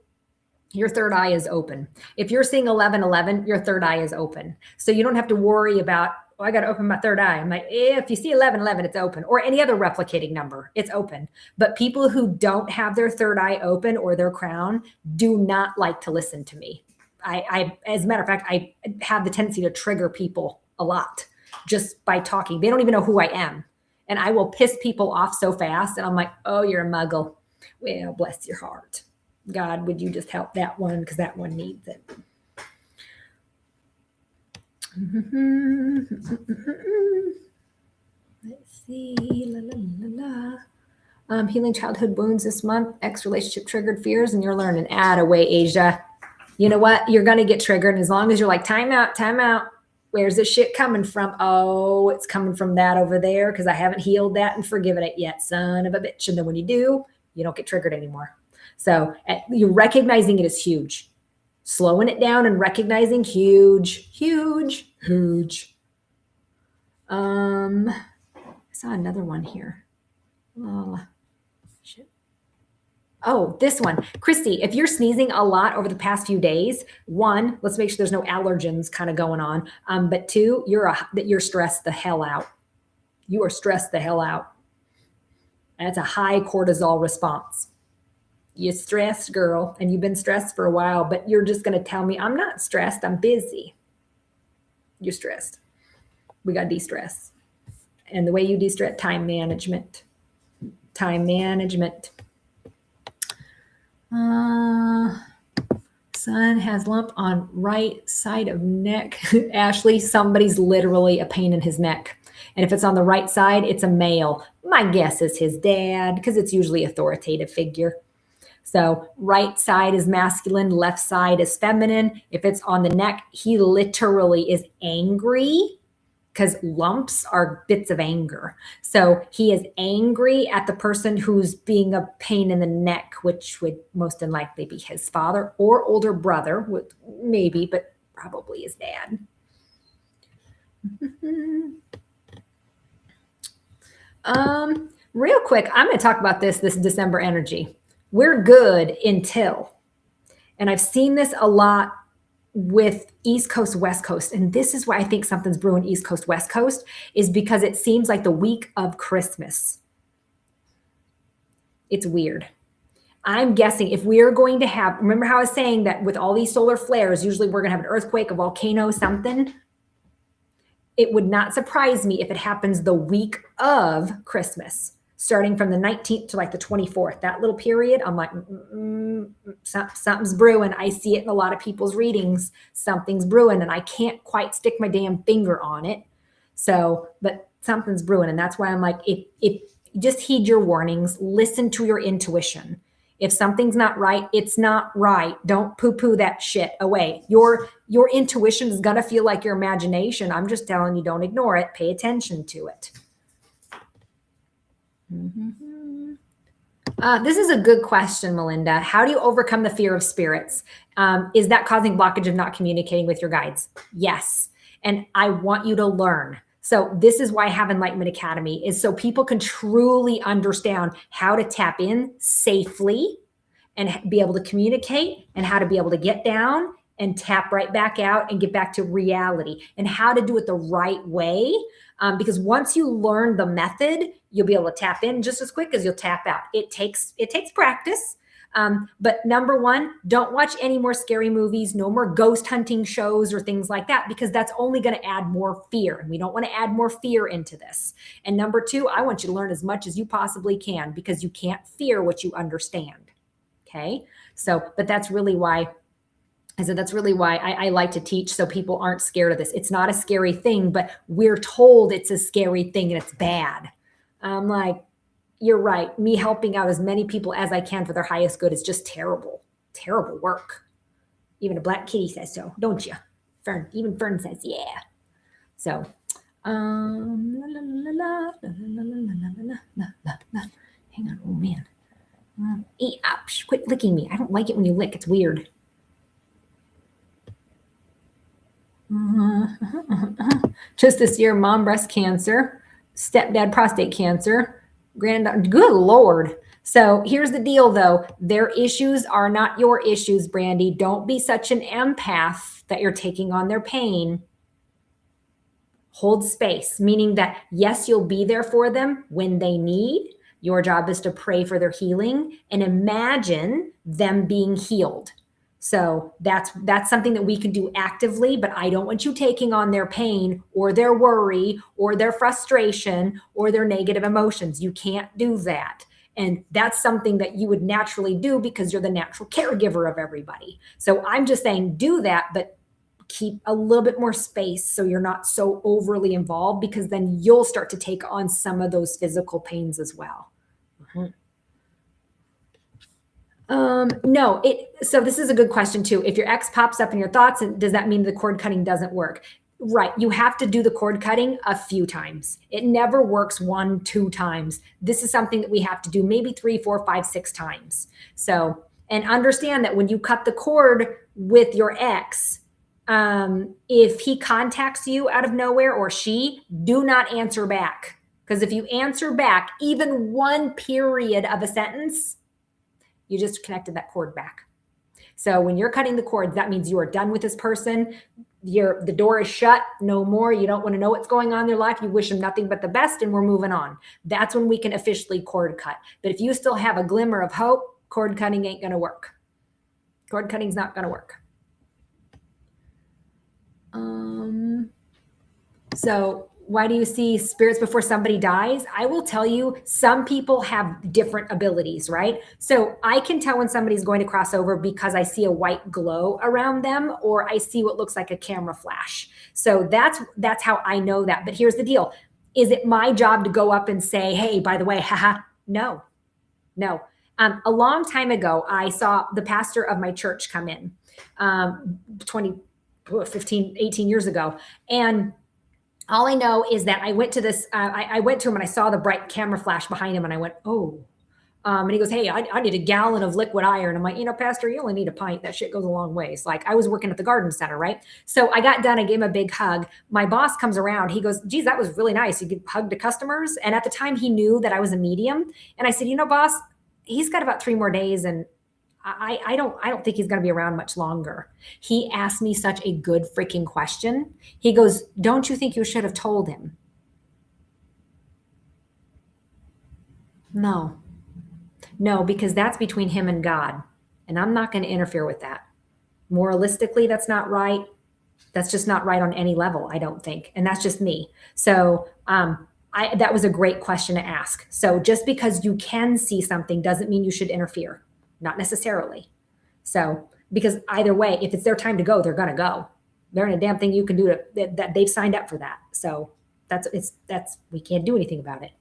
your third eye is open. If you're seeing 1111, your third eye is open. So you don't have to worry about, oh, I got to open my third eye. I'm like, if you see 1111, it's open. Or any other replicating number, it's open. But people who don't have their third eye open or their crown do not like to listen to me. I as a matter of fact, I have the tendency to trigger people a lot just by talking. They don't even know who I am. And I will piss people off so fast. And I'm like, oh, you're a muggle. Well, bless your heart. God, would you just help that one because that one needs it. Let's see. Healing childhood wounds this month. Ex-relationship triggered fears, and you're learning. Away, Asia. You know what? You're going to get triggered. And as long as you're like, time out, time out. Where's this shit coming from? Oh, it's coming from that over there because I haven't healed that and forgiven it yet, son of a bitch. And then when you do, you don't get triggered anymore. So you're recognizing it is huge. Slowing it down and recognizing huge, huge, huge. I saw another one here. Oh, shit. Oh, this one. Christy, if you're sneezing a lot over the past few days, 1, let's make sure there's no allergens kind of going on. But 2, you're stressed the hell out. You are stressed the hell out. That's a high cortisol response. You're stressed, girl, and you've been stressed for a while, but you're just going to tell me, I'm not stressed, I'm busy. You're stressed. We got to de-stress. And the way you de-stress, time management. Time management. Son has lump on right side of neck. Ashley, somebody's literally a pain in his neck. And if it's on the right side, it's a male. My guess is his dad, because it's usually authoritative figure. So right side is masculine, left side is feminine. If it's on the neck, he literally is angry because lumps are bits of anger. So he is angry at the person who's being a pain in the neck, which would most than likely be his father or older brother, maybe, but probably his dad. Real quick, I'm going to talk about this December energy. We're good until, and I've seen this a lot with East Coast, West Coast, and this is why I think something's brewing East Coast, West Coast, is because it seems like the week of Christmas. It's weird. I'm guessing if we are going to have, remember how I was saying that with all these solar flares, usually we're going to have an earthquake, a volcano, something. It would not surprise me if it happens the week of Christmas, starting from the 19th to like the 24th. That little period, I'm like, something's brewing. I see it in a lot of people's readings. Something's brewing, and I can't quite stick my damn finger on it. So, but something's brewing, and that's why I'm like, if just heed your warnings, listen to your intuition. If something's not right, it's not right. Don't poo-poo that shit away. Your intuition is going to feel like your imagination. I'm just telling you, don't ignore it. Pay attention to it. This is a good question, Melinda. How do you overcome the fear of spirits? Is that causing blockage of not communicating with your guides? Yes. And I want you to learn. So this is why I have Enlightenment Academy, is so people can truly understand how to tap in safely and be able to communicate, and how to be able to get down and tap right back out and get back to reality, and how to do it the right way. Because once you learn the method, you'll be able to tap in just as quick as you'll tap out. It takes practice. But number one, don't watch any more scary movies, no more ghost hunting shows or things like that, because that's only going to add more fear. And we don't want to add more fear into this. And number two, I want you to learn as much as you possibly can, because you can't fear what you understand. Okay. So, but that's really why I like to teach, so people aren't scared of this. It's not a scary thing, but we're told it's a scary thing and it's bad. I'm like, you're right. Me helping out as many people as I can for their highest good is just terrible, terrible work. Even a black kitty says so, don't you? Fern, even Fern says, yeah. So, hang on, oh man. Quit licking me. I don't like it when you lick. It's weird. Just this year, mom breast cancer, stepdad prostate cancer, granddaughter. Good Lord. So here's the deal, though. Their issues are not your issues, Brandy. Don't be such an empath that you're taking on their pain. Hold space, meaning that, yes, you'll be there for them when they need. Your job is to pray for their healing and imagine them being healed. So that's something that we can do actively, but I don't want you taking on their pain or their worry or their frustration or their negative emotions. You can't do that. And that's something that you would naturally do because you're the natural caregiver of everybody. So I'm just saying do that, but keep a little bit more space so you're not so overly involved, because then you'll start to take on some of those physical pains as well. No, so this is a good question too. If your ex pops up in your thoughts, does that mean the cord cutting doesn't work? Right. You have to do the cord cutting a few times. It never works 1, 2 times. This is something that we have to do maybe 3, 4, 5, 6 times. So, and understand that when you cut the cord with your ex, if he contacts you out of nowhere, or she, do not answer back. Because if you answer back even one period of a sentence, you just connected that cord back. So when you're cutting the cords, that means you are done with this person. The door is shut, no more. You don't want to know what's going on in their life. You wish them nothing but the best, and we're moving on. That's when we can officially cord cut. But if you still have a glimmer of hope, cord cutting ain't going to work. Cord cutting's not going to work. So why do you see spirits before somebody dies? I will tell you, some people have different abilities, right? So I can tell when somebody's going to cross over because I see a white glow around them, or I see what looks like a camera flash. So that's how I know that. But here's the deal. Is it my job to go up and say, hey, by the way, haha? No. A long time ago, I saw the pastor of my church come in 15, 18 years ago. And all I know is that I went to this, I went to him and I saw the bright camera flash behind him and I went, oh. And he goes, hey, I need a gallon of liquid iron. I'm like, pastor, you only need a pint. That shit goes a long way. It's like, I was working at the garden center, right? So I got done. I gave him a big hug. My boss comes around. He goes, geez, that was really nice. You could hug the customers. And at the time he knew that I was a medium. And I said, boss, he's got about 3 more days. And I don't think he's going to be around much longer. He asked me such a good freaking question. He goes, don't you think you should have told him? No, because that's between him and God. And I'm not going to interfere with that. Moralistically, that's not right. That's just not right on any level, I don't think. And that's just me. So that was a great question to ask. So just because you can see something doesn't mean you should interfere. Not necessarily. So, because either way, if it's their time to go, they're going to go. There ain't a damn thing you can do that they've signed up for that. So we can't do anything about it.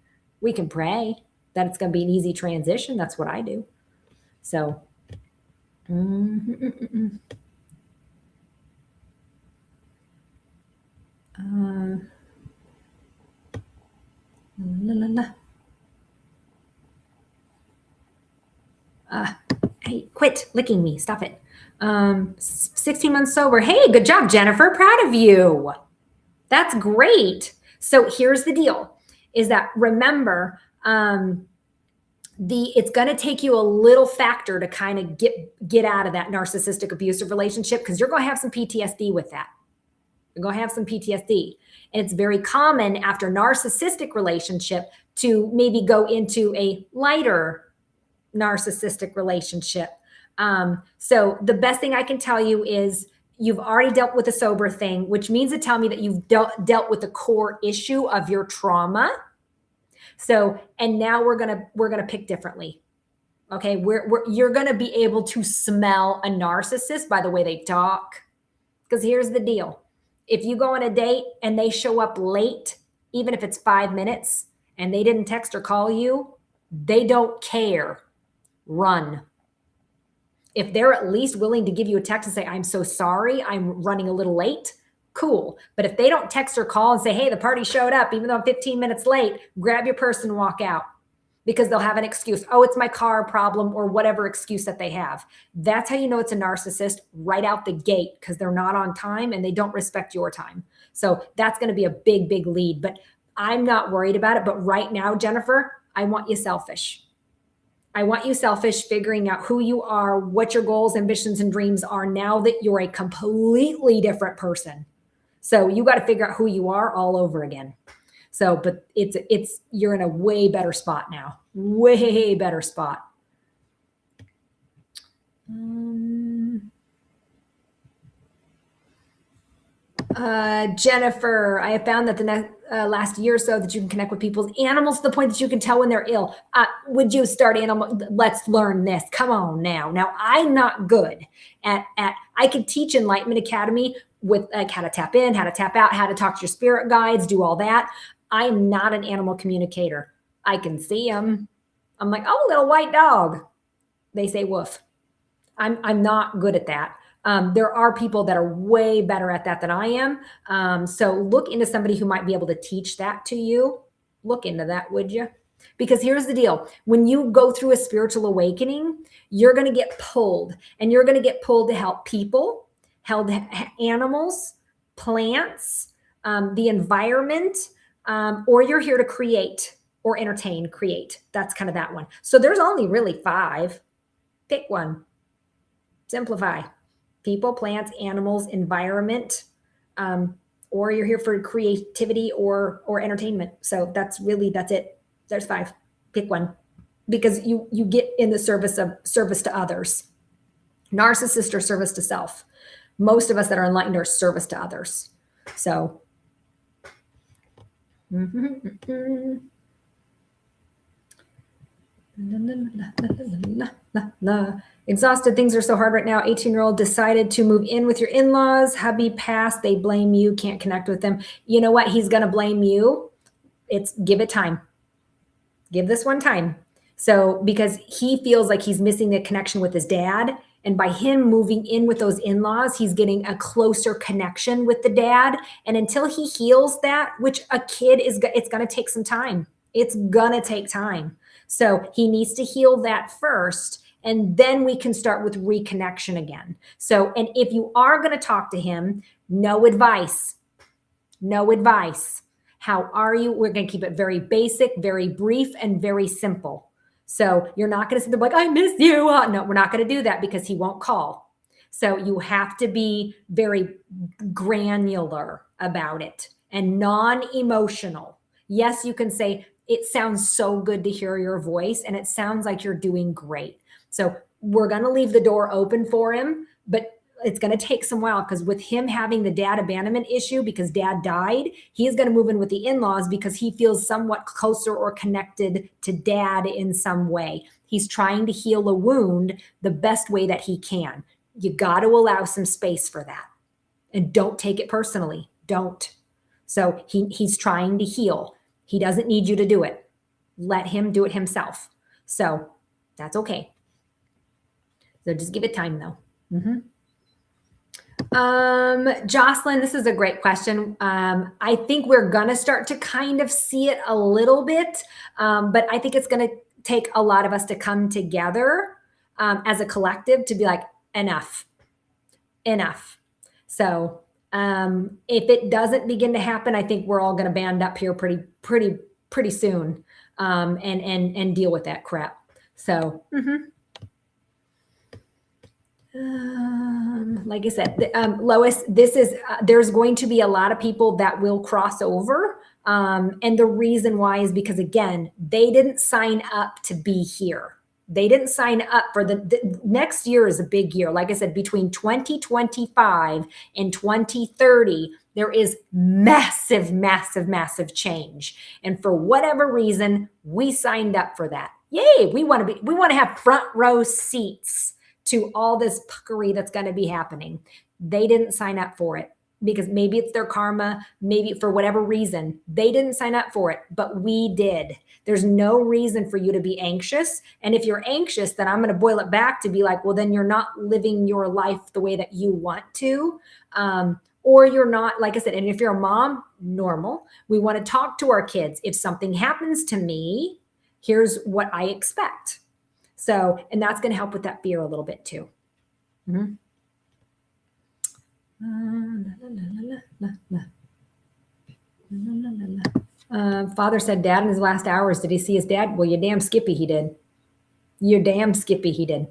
We can pray that it's going to be an easy transition. That's what I do. So, hey, quit licking me. Stop it. 16 months sober. Hey, good job, Jennifer. Proud of you. That's great. So here's the deal is that remember, it's going to take you a little factor to kind of get out of that narcissistic abusive relationship because you're going to have some PTSD with that. You're going to have some PTSD. And it's very common after narcissistic relationship to maybe go into a lighter narcissistic relationship. So the best thing I can tell you is you've already dealt with the sober thing, which means to tell me that you've dealt with the core issue of your trauma. So, and now we're gonna pick differently. Okay, you're gonna be able to smell a narcissist by the way they talk. Because here's the deal: if you go on a date and they show up late, even if it's 5 minutes, and they didn't text or call you, they don't care. Run. If they're at least willing to give you a text and say, I'm so sorry, I'm running a little late, cool. But if they don't text or call and say, hey, the party showed up, even though I'm 15 minutes late, grab your purse and walk out because they'll have an excuse. Oh, it's my car problem or whatever excuse that they have. That's how you know it's a narcissist right out the gate because they're not on time and they don't respect your time. So that's going to be a big, big lead. But I'm not worried about it. But right now, Jennifer, I want you selfish. I want you selfish, figuring out who you are, what your goals, ambitions, and dreams are now that you're a completely different person. So you got to figure out who you are all over again. So, but you're in a way better spot now, way better spot. Jennifer, I have found that the last year or so that you can connect with people's animals to the point that you can tell when they're ill. Would you start animal? Let's learn this. Come on now. Now I'm not good at I could teach Enlightenment Academy with like how to tap in, how to tap out, how to talk to your spirit guides, do all that. I'm not an animal communicator. I can see them. I'm like, oh, little white dog. They say woof. I'm not good at that. There are people that are way better at that than I am. So look into somebody who might be able to teach that to you. Look into that, would you? Because here's the deal. When you go through a spiritual awakening, you're going to get pulled, and you're going to get pulled to help people, help animals, plants, the environment, or you're here to create or entertain, create. That's kind of that one. So there's only really 5. Pick one. Simplify. People, plants, animals, environment, or you're here for creativity or entertainment. So that's it. There's 5. Pick one, because you get in the service to others. Narcissist or service to self. Most of us that are enlightened are service to others. So. Exhausted. Things are so hard right now. 18-year-old decided to move in with your in-laws. Hubby passed. They blame you. Can't connect with them. You know what? He's going to blame you. Give it time. Give this one time. So because he feels like he's missing the connection with his dad. And by him moving in with those in-laws, he's getting a closer connection with the dad. And until he heals that, which a kid it's going to take some time. It's going to take time. So he needs to heal that first, and then we can start with reconnection again. So, and if you are going to talk to him, no advice. No advice. How are you? We're going to keep it very basic, very brief, and very simple. So you're not going to sit there like, I miss you. No, we're not going to do that because he won't call. So you have to be very granular about it and non-emotional. Yes, you can say, It sounds so good to hear your voice, and it sounds like you're doing great. So we're going to leave the door open for him, but it's going to take some while, because with him having the dad abandonment issue because dad died, he's going to move in with the in-laws because he feels somewhat closer or connected to dad in some way. He's trying to heal a wound the best way that he can. You got to allow some space for that, and don't take it personally. Don't. So he's trying to heal. He doesn't need you to do it. Let him do it himself. So that's okay. So just give it time, though. Jocelyn, this is a great question. I think we're going to start to kind of see it a little bit, but I think it's going to take a lot of us to come together as a collective to be like, enough. So if it doesn't begin to happen, I think we're all going to band up here pretty soon and deal with that crap. So, like I said, Lois, this is, there's going to be a lot of people that will cross over. And the reason why is because, again, they didn't sign up to be here. They didn't sign up for the next year is a big year. Like I said, between 2025 and 2030, there is massive, massive, massive change. And for whatever reason, we signed up for that. Yay. We want to have front row seats to all this puckery that's going to be happening. They didn't sign up for it because maybe it's their karma, maybe for whatever reason, they didn't sign up for it, but we did. There's no reason for you to be anxious. And if you're anxious, then I'm going to boil it back to be like, well, then you're not living your life the way that you want to. Or you're not, like I said, and if you're a mom, normal. We want to talk to our kids. If something happens to me, here's what I expect. So, and that's going to help with that fear a little bit too. Father said dad in his last hours. Did he see his dad? Well, you're damn skippy he did. You're damn skippy he did.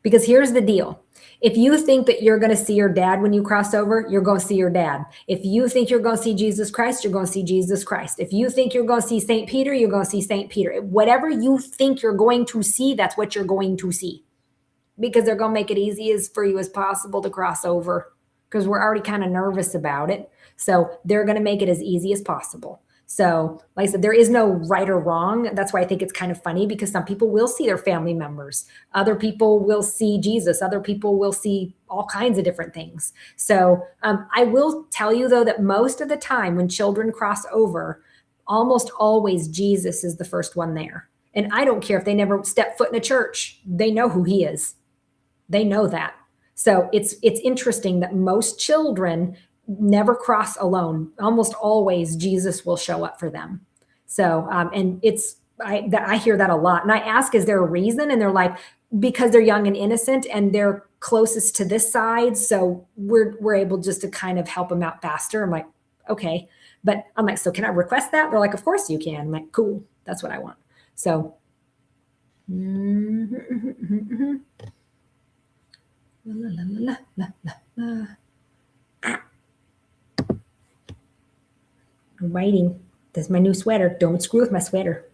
Because here's the deal. If you think that you're going to see your dad when you cross over, you're going to see your dad. If you think you're going to see Jesus Christ, you're going to see Jesus Christ. If you think you're going to see St. Peter, you're going to see St. Peter. Whatever you think you're going to see, that's what you're going to see. Because they're going to make it easy as for you as possible to cross over. Because we're already kind of nervous about it. So they're going to make it as easy as possible. So like I said, there is no right or wrong. That's why I think it's kind of funny, because some people will see their family members. Other people will see Jesus. Other people will see all kinds of different things. So I will tell you, though, that most of the time when children cross over, almost always Jesus is the first one there. And I don't care if they never step foot in a church. They know who he is. They know that. So it's interesting that most children never cross alone. Almost always Jesus will show up for them. So, and I hear that a lot. And I ask, is there a reason? And they're like, because they're young and innocent and they're closest to this side. So we're able just to kind of help them out faster. I'm like, okay. But I'm like, so can I request that? They're like, of course you can. I'm like, cool. That's what I want. So. I'm writing. This is my new sweater. Don't screw with my sweater.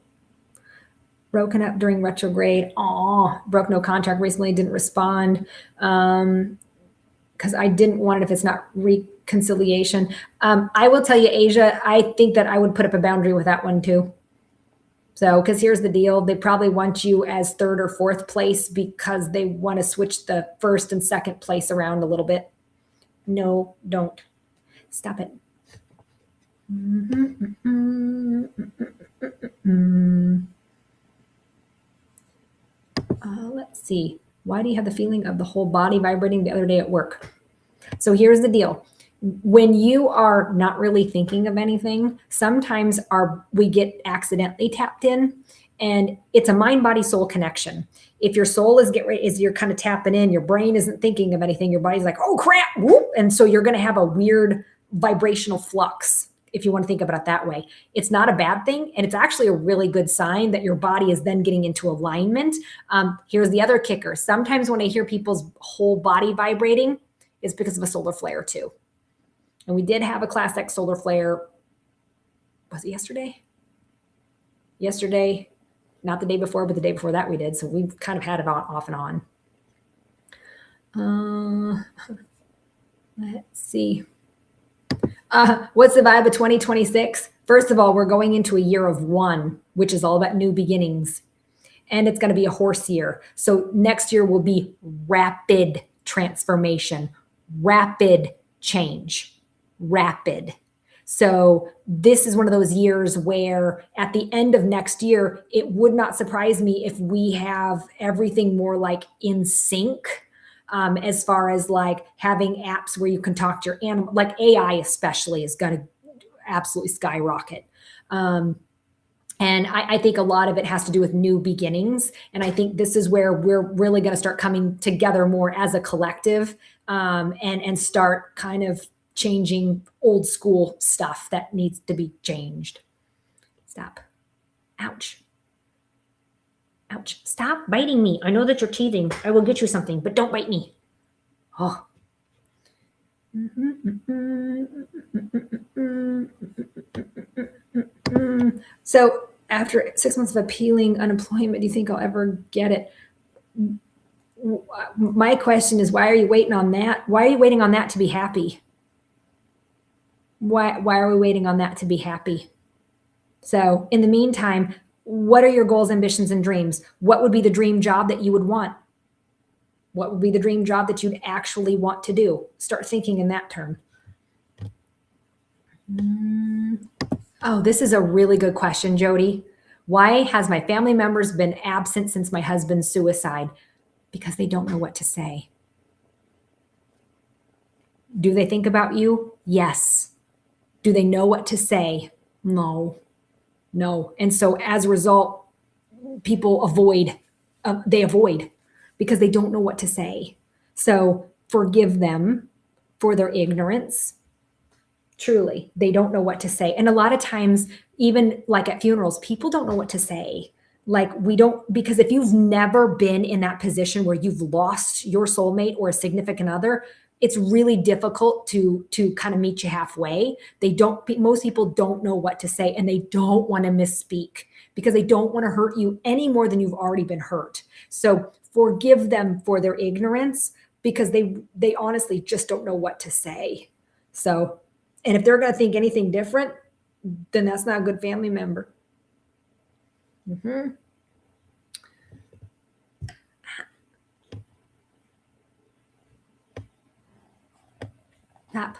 Broken up during retrograde. Aw, broke no contract recently. Didn't respond because I didn't want it if it's not reconciliation. I will tell you, Asia, I think that I would put up a boundary with that one too. So, because here's the deal. They probably want you as third or fourth place because they want to switch the first and second place around a little bit. No, don't. Stop it. Let's see. Why do you have the feeling of the whole body vibrating the other day at work? So here's the deal. When you are not really thinking of anything, sometimes we get accidentally tapped in, and it's a mind, body, soul connection. If your soul is you're kind of tapping in, your brain isn't thinking of anything, your body's like, oh crap, whoop. And so you're going to have a weird vibrational flux, if you want to think about it that way. It's not a bad thing. And it's actually a really good sign that your body is then getting into alignment. Here's the other kicker. Sometimes when I hear people's whole body vibrating, it's because of a solar flare too. And we did have a class X solar flare. Was it yesterday? yesterday, not the day before, but the day before that we did. So we've kind of had it on off and on. Let's see. What's the vibe of 2026? First of all, we're going into a year of one, which is all about new beginnings. And it's going to be a horse year. So next year will be rapid transformation, rapid change, rapid. So this is one of those years where at the end of next year, it would not surprise me if we have everything more like in sync. As far as like having apps where you can talk to your animal, like AI especially is going to absolutely skyrocket. And I think a lot of it has to do with new beginnings. And I think this is where we're really going to start coming together more as a collective, and start kind of changing old school stuff that needs to be changed. Stop. Ouch. Ouch. Stop biting me. I know that you're teething. I will get you something, but don't bite me. Oh. So after 6 months of appealing unemployment, do you think I'll ever get it? My question is, why are you waiting on that? Why are you waiting on that to be happy? Why are we waiting on that to be happy? So in the meantime, what are your goals, ambitions, and dreams? What would be the dream job that you would want? What would be the dream job that you'd actually want to do? Start thinking in that term. Oh, this is a really good question, Jody. Why has my family members been absent since my husband's suicide? Because they don't know what to say. Do they think about you? Yes. Do they know what to say? No. And so as a result, people avoid, because they don't know what to say. So forgive them for their ignorance. Truly, they don't know what to say. And a lot of times, even like at funerals, people don't know what to say. Like because if you've never been in that position where you've lost your soulmate or a significant other, it's really difficult to kind of meet you halfway. Most people don't know what to say, and they don't want to misspeak because they don't want to hurt you any more than you've already been hurt. So forgive them for their ignorance, because they honestly just don't know what to say. So, and if they're going to think anything different, then that's not a good family member. Stop.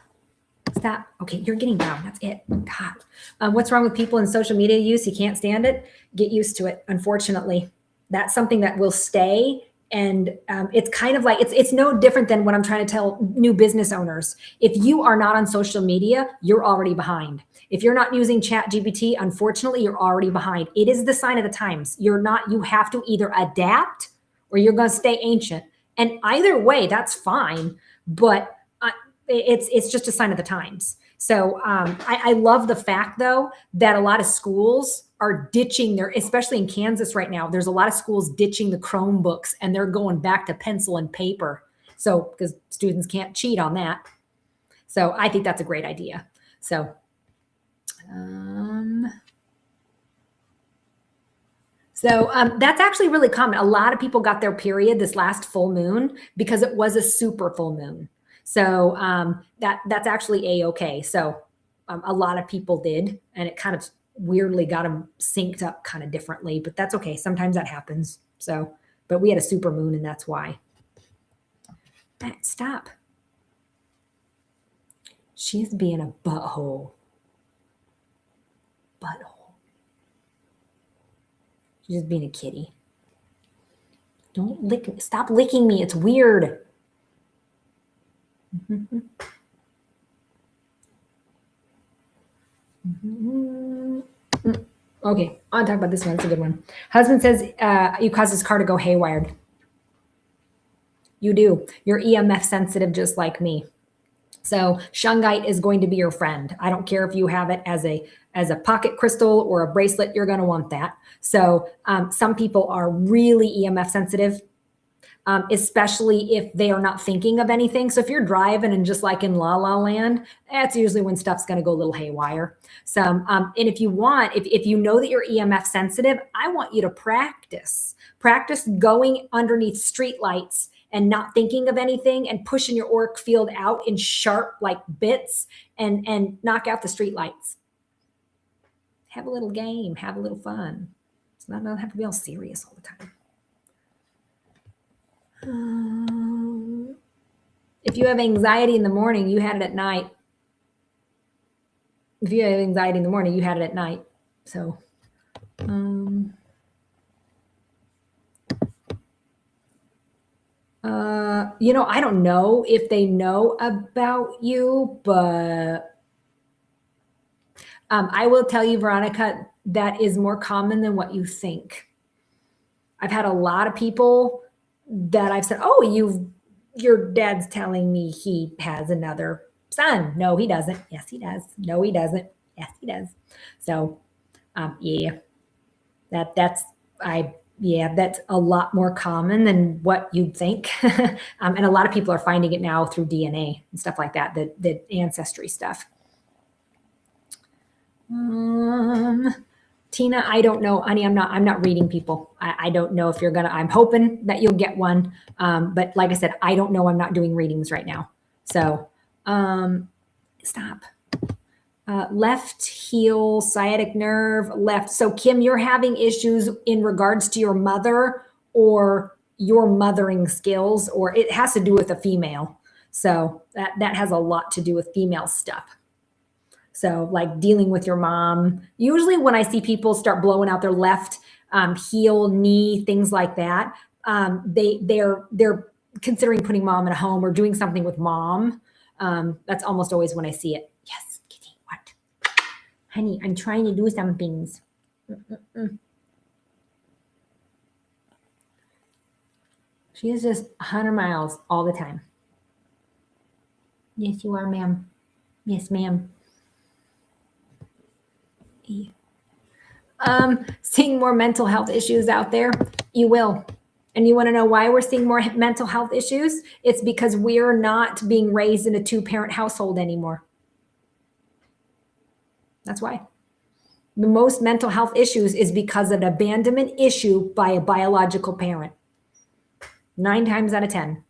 Okay, you're getting down. That's it. God. What's wrong with people in social media use? You can't stand it? Get used to it, unfortunately. That's something that will stay. And it's kind of like, it's no different than what I'm trying to tell new business owners. If you are not on social media, you're already behind. If you're not using ChatGPT, unfortunately, you're already behind. It is the sign of the times. You have to either adapt or you're going to stay ancient. And either way, that's fine. But it's just a sign of the times. So I love the fact, though, that a lot of schools are ditching especially in Kansas right now, there's a lot of schools ditching the Chromebooks and they're going back to pencil and paper. So because students can't cheat on that. So I think that's a great idea. So that's actually really common. A lot of people got their period this last full moon because it was a super full moon. So that's actually A-okay. So a lot of people did, and it kind of weirdly got them synced up kind of differently, but that's okay. Sometimes that happens. So, but we had a super moon, and that's why. Stop. She's being a butthole. She's just being a kitty. Don't lick me. Stop licking me. It's weird. Okay, I'll talk about this one. It's a good one. Husband says you caused his car to go haywire. You do. You're EMF sensitive just like me. So shungite is going to be your friend. I don't care if you have it as a pocket crystal or a bracelet, you're going to want that. So some people are really EMF sensitive. especially if they are not thinking of anything. So if you're driving and just like in la la land, that's usually when stuff's going to go a little haywire. So, and if you want, if you know that you're EMF sensitive, I want you to practice going underneath streetlights and not thinking of anything and pushing your auric field out in sharp like bits and knock out the streetlights. Have a little game, have a little fun. It's not have to be all serious all the time. If you have anxiety in the morning, you had it at night. If you have anxiety in the morning, you had it at night. So, I don't know if they know about you, but I will tell you, Veronica, that is more common than what you think. I've had a lot of people that I've said, oh, your dad's telling me he has another son. No, he doesn't. Yes, he does. No, he doesn't. Yes, he does. So, yeah, that's a lot more common than what you'd think. And a lot of people are finding it now through DNA and stuff like that, the ancestry stuff. Tina, I don't know, honey. I'm not reading people. I don't know if you're gonna. I'm hoping that you'll get one. But like I said, I don't know. I'm not doing readings right now. So, stop. Left heel, sciatic nerve, left. So Kim, you're having issues in regards to your mother or your mothering skills, or it has to do with a female. So that has a lot to do with female stuff. So like dealing with your mom. Usually when I see people start blowing out their left heel, knee, things like that, they're considering putting mom in a home or doing something with mom. That's almost always when I see it. Yes, Kitty, what? Honey, I'm trying to do some things. She is just 100 miles all the time. Yes, you are, ma'am. Yes, ma'am. Seeing more mental health issues out there, you will. And you want to know why we're seeing more mental health issues? It's because we're not being raised in a 2-parent household anymore. That's why. The most mental health issues is because of an abandonment issue by a biological parent. 9 times out of 10.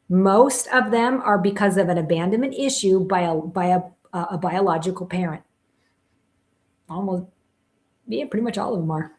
Most of them are because of an abandonment issue by a biological parent. Almost, yeah, pretty much all of them are.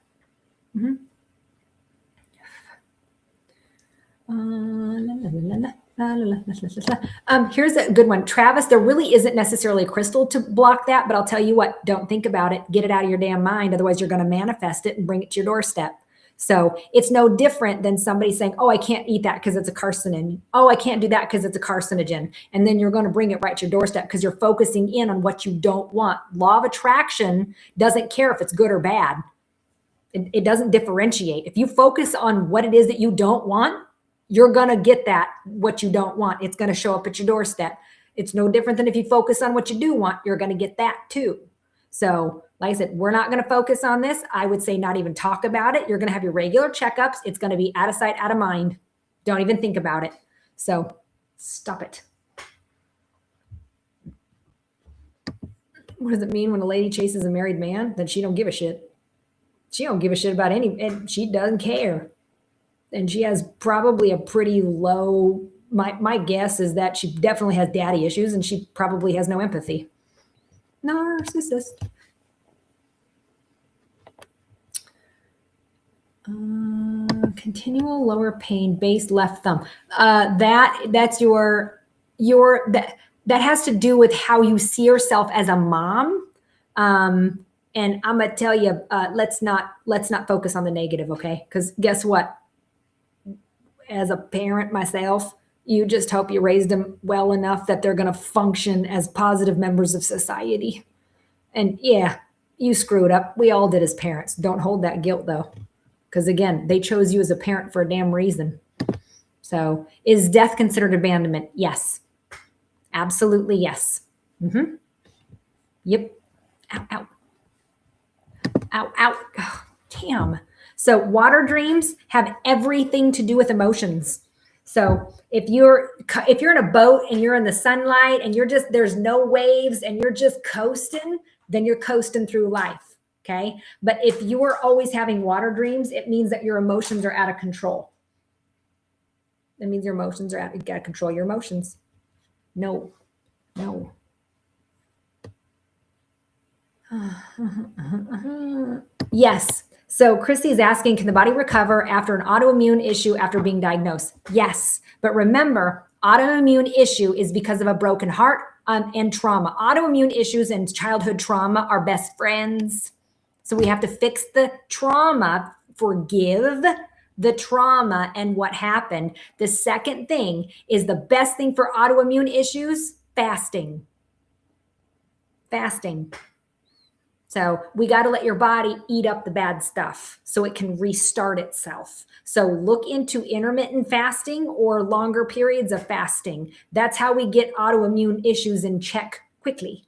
Here's a good one. Travis, there really isn't necessarily a crystal to block that, but I'll tell you what, don't think about it. Get it out of your damn mind. Otherwise, you're going to manifest it and bring it to your doorstep. So it's no different than somebody saying, oh, I can't eat that because it's a carcinogen. Oh, I can't do that because it's a carcinogen. And then you're going to bring it right to your doorstep because you're focusing in on what you don't want. Law of attraction doesn't care if it's good or bad. It doesn't differentiate. If you focus on what it is that you don't want, you're going to get that, what you don't want. It's going to show up at your doorstep. It's no different than if you focus on what you do want, you're going to get that too. So like I said, we're not going to focus on this. I would say not even talk about it. You're going to have your regular checkups. It's going to be out of sight, out of mind. Don't even think about it. So stop it. What does it mean when a lady chases a married man? That she don't give a shit. She don't give a shit about and she doesn't care. And she has probably a pretty low, my guess is that she definitely has daddy issues and she probably has no empathy. Narcissist. Continual lower pain, base left thumb. That's that has to do with how you see yourself as a mom. And I'm gonna tell you, let's not focus on the negative, okay? Because guess what? As a parent myself, you just hope you raised them well enough that they're going to function as positive members of society. And yeah, you screwed up. We all did as parents. Don't hold that guilt though. Because again, they chose you as a parent for a damn reason. So is death considered abandonment? Yes. Absolutely yes. Yep. Ow, ow. Ow, ow. Oh, damn. So water dreams have everything to do with emotions. So if you're in a boat and you're in the sunlight and there's no waves and you're just coasting, then you're coasting through life. Okay. But if you are always having water dreams, it means that your emotions are out of control. That means your emotions are you got to control your emotions. No. Yes. So Christy is asking, can the body recover after an autoimmune issue after being diagnosed? Yes. But remember, autoimmune issue is because of a broken heart and trauma. Autoimmune issues and childhood trauma are best friends. So we have to fix the trauma, forgive the trauma and what happened. The second thing is the best thing for autoimmune issues, fasting. Fasting. So we got to let your body eat up the bad stuff so it can restart itself. So look into intermittent fasting or longer periods of fasting. That's how we get autoimmune issues in check quickly.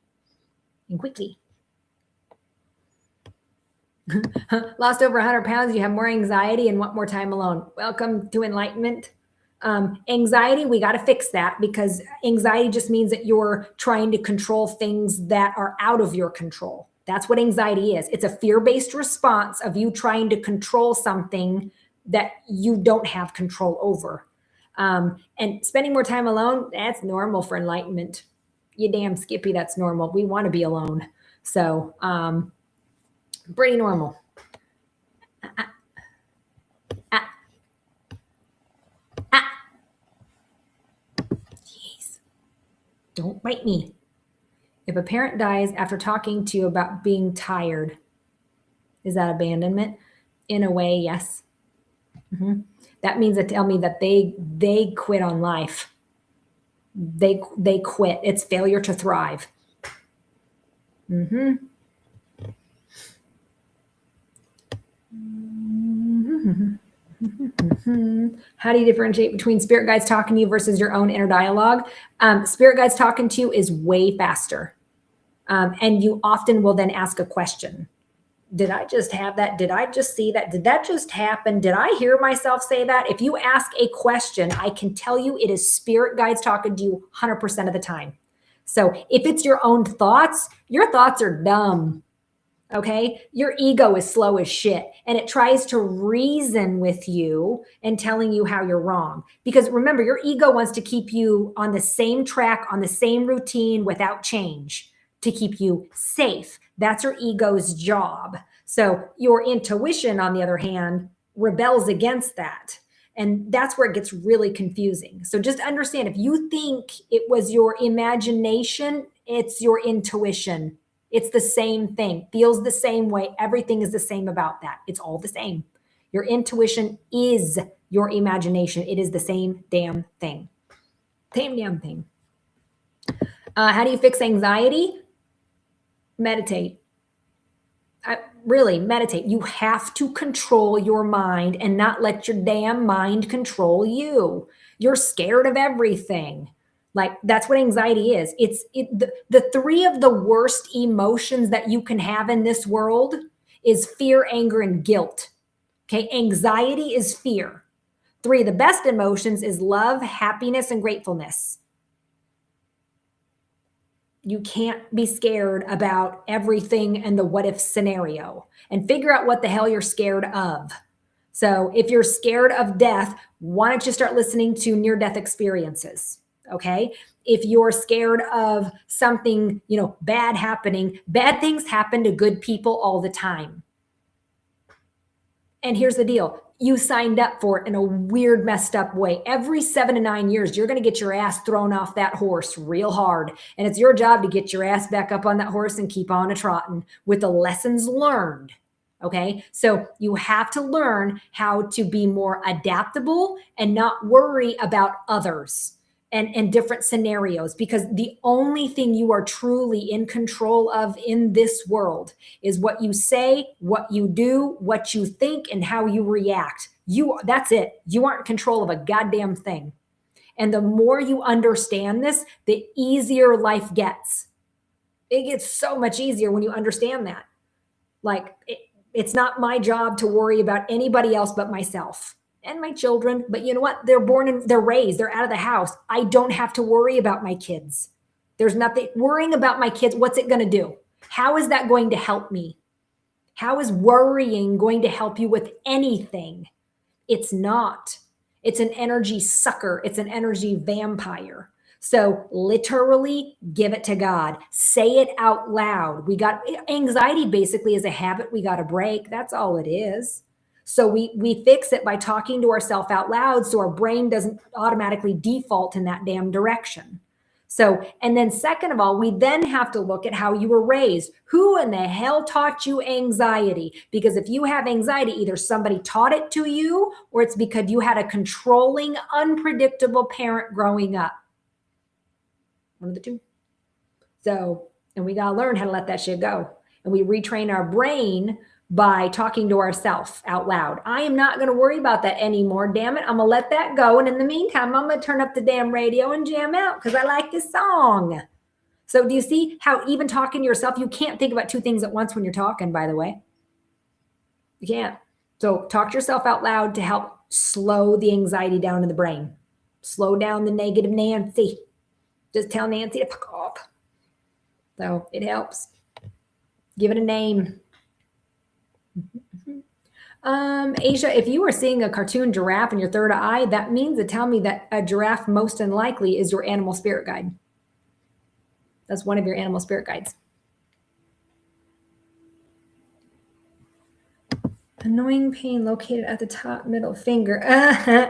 Lost over 100 pounds, you have more anxiety and want more time alone. Welcome to enlightenment. Anxiety, we got to fix that, because anxiety just means that you're trying to control things that are out of your control. That's what anxiety is. It's a fear-based response of you trying to control something that you don't have control over. And spending more time alone, that's normal for enlightenment. You damn Skippy, that's normal. We want to be alone. So, pretty normal. Jeez. Don't bite me. If a parent dies after talking to you about being tired, is that abandonment? In a way, yes. Mm-hmm. That means that tell me that they quit on life. They quit. It's failure to thrive. Mm-hmm. How do you differentiate between spirit guides talking to you versus your own inner dialogue? Spirit guides talking to you is way faster. And you often will then ask a question. Did I just have that? Did I just see that? Did that just happen? Did I hear myself say that? If you ask a question, I can tell you it is spirit guides talking to you 100% of the time. So if it's your own thoughts, your thoughts are dumb. Okay. Your ego is slow as shit, and it tries to reason with you and telling you how you're wrong. Because remember, your ego wants to keep you on the same track, on the same routine without change, to keep you safe. That's your ego's job. So your intuition, on the other hand, rebels against that. And that's where it gets really confusing. So just understand, if you think it was your imagination, it's your intuition. It's the same thing, feels the same way. Everything is the same about that. It's all the same. Your intuition is your imagination. It is the same damn thing. Same damn thing. How do you fix anxiety? Meditate. Really, meditate. You have to control your mind and not let your damn mind control you. You're scared of everything. Like, that's what anxiety is. The three of the worst emotions that you can have in this world is fear, anger, and guilt. Okay. Anxiety is fear. Three of the best emotions is love, happiness, and gratefulness. You can't be scared about everything and the what if scenario, and figure out what the hell you're scared of. So if you're scared of death, why don't you start listening to near-death experiences? Okay. If you're scared of something, bad happening, bad things happen to good people all the time. And here's the deal. You signed up for it in a weird, messed up way. Every 7 to 9 years, you're going to get your ass thrown off that horse real hard. And it's your job to get your ass back up on that horse and keep on a trotting with the lessons learned. Okay. So you have to learn how to be more adaptable and not worry about others and different scenarios, because the only thing you are truly in control of in this world is what you say, what you do, what you think, and how you react. That's it. You aren't in control of a goddamn thing. And the more you understand this, the easier life gets. It gets so much easier when you understand that. Like, it's not my job to worry about anybody else but myself. and my children. But you know what? They're born and they're raised, they're out of the house. I don't have to worry about my kids. There's nothing worrying about my kids. What's it going to do? How is that going to help me? How is worrying going to help you with anything? It's not. It's an energy sucker. It's an energy vampire. So literally give it to God. Say it out loud. We got anxiety basically is a habit we got to break. That's all it is. So we fix it by talking to ourselves out loud so our brain doesn't automatically default in that damn direction. So, and then second of all, we then have to look at how you were raised. Who in the hell taught you anxiety? Because if you have anxiety, either somebody taught it to you or it's because you had a controlling, unpredictable parent growing up. One of the two. So, and we got to learn how to let that shit go. And we retrain our brain by talking to ourselves out loud. I am not going to worry about that anymore. Damn it. I'm going to let that go. And in the meantime, I'm going to turn up the damn radio and jam out because I like this song. So do you see how even talking to yourself, you can't think about two things at once when you're talking, by the way. You can't. So talk to yourself out loud to help slow the anxiety down in the brain. Slow down the negative Nancy. Just tell Nancy to fuck off. So it helps. Give it a name. Asia, if you are seeing a cartoon giraffe in your third eye, that means to tell me that a giraffe most unlikely is your animal spirit guide. That's one of your animal spirit guides. Annoying pain located at the top middle finger.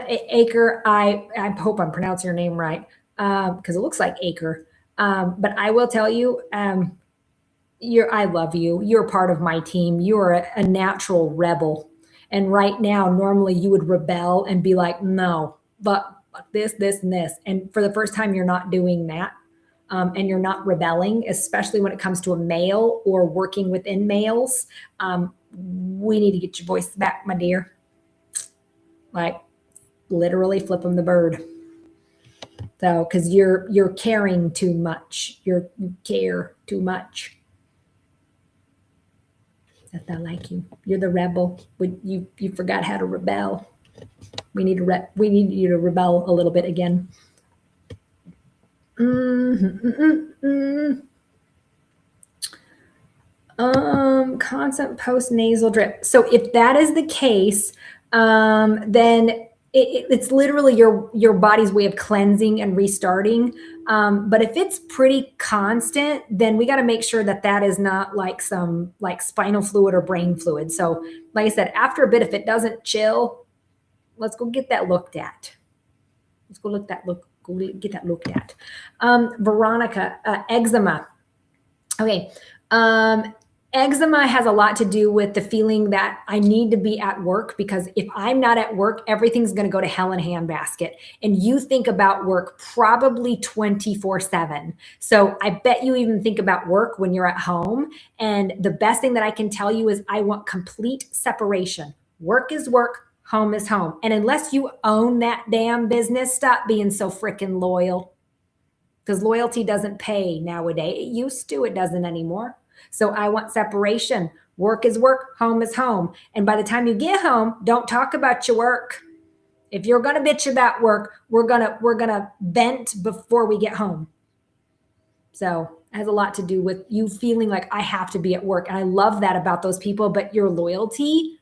Acre, I hope I'm pronouncing your name right because it looks like Acre. But I will tell you, I love you. You're part of my team. You are a natural rebel. And right now, normally you would rebel and be like, no, but this, and this. And for the first time, you're not doing that. And you're not rebelling, especially when it comes to a male or working within males. We need to get your voice back, my dear. Like literally flip them the bird. So, because you're caring too much. You care too much. That's not like you. You're the rebel. You forgot how to rebel. We need you to rebel a little bit again. Constant post nasal drip. So if that is the case, then it's literally your body's way of cleansing and restarting. But if it's pretty constant, then we got to make sure that is not like some like spinal fluid or brain fluid. So like I said, after a bit, if it doesn't chill, let's go get that looked at. Go get that looked at. Veronica, eczema. Okay. Eczema has a lot to do with the feeling that I need to be at work because if I'm not at work, everything's going to go to hell in a handbasket. And you think about work probably 24/7. So I bet you even think about work when you're at home. And the best thing that I can tell you is I want complete separation. Work is work, home is home. And unless you own that damn business, stop being so freaking loyal. Because loyalty doesn't pay nowadays. It used to, it doesn't anymore. So I want separation. Work is work, home is home. And by the time you get home, don't talk about your work. If you're going to bitch about work, we're going to vent before we get home. So it has a lot to do with you feeling like I have to be at work. And I love that about those people, but your loyalty.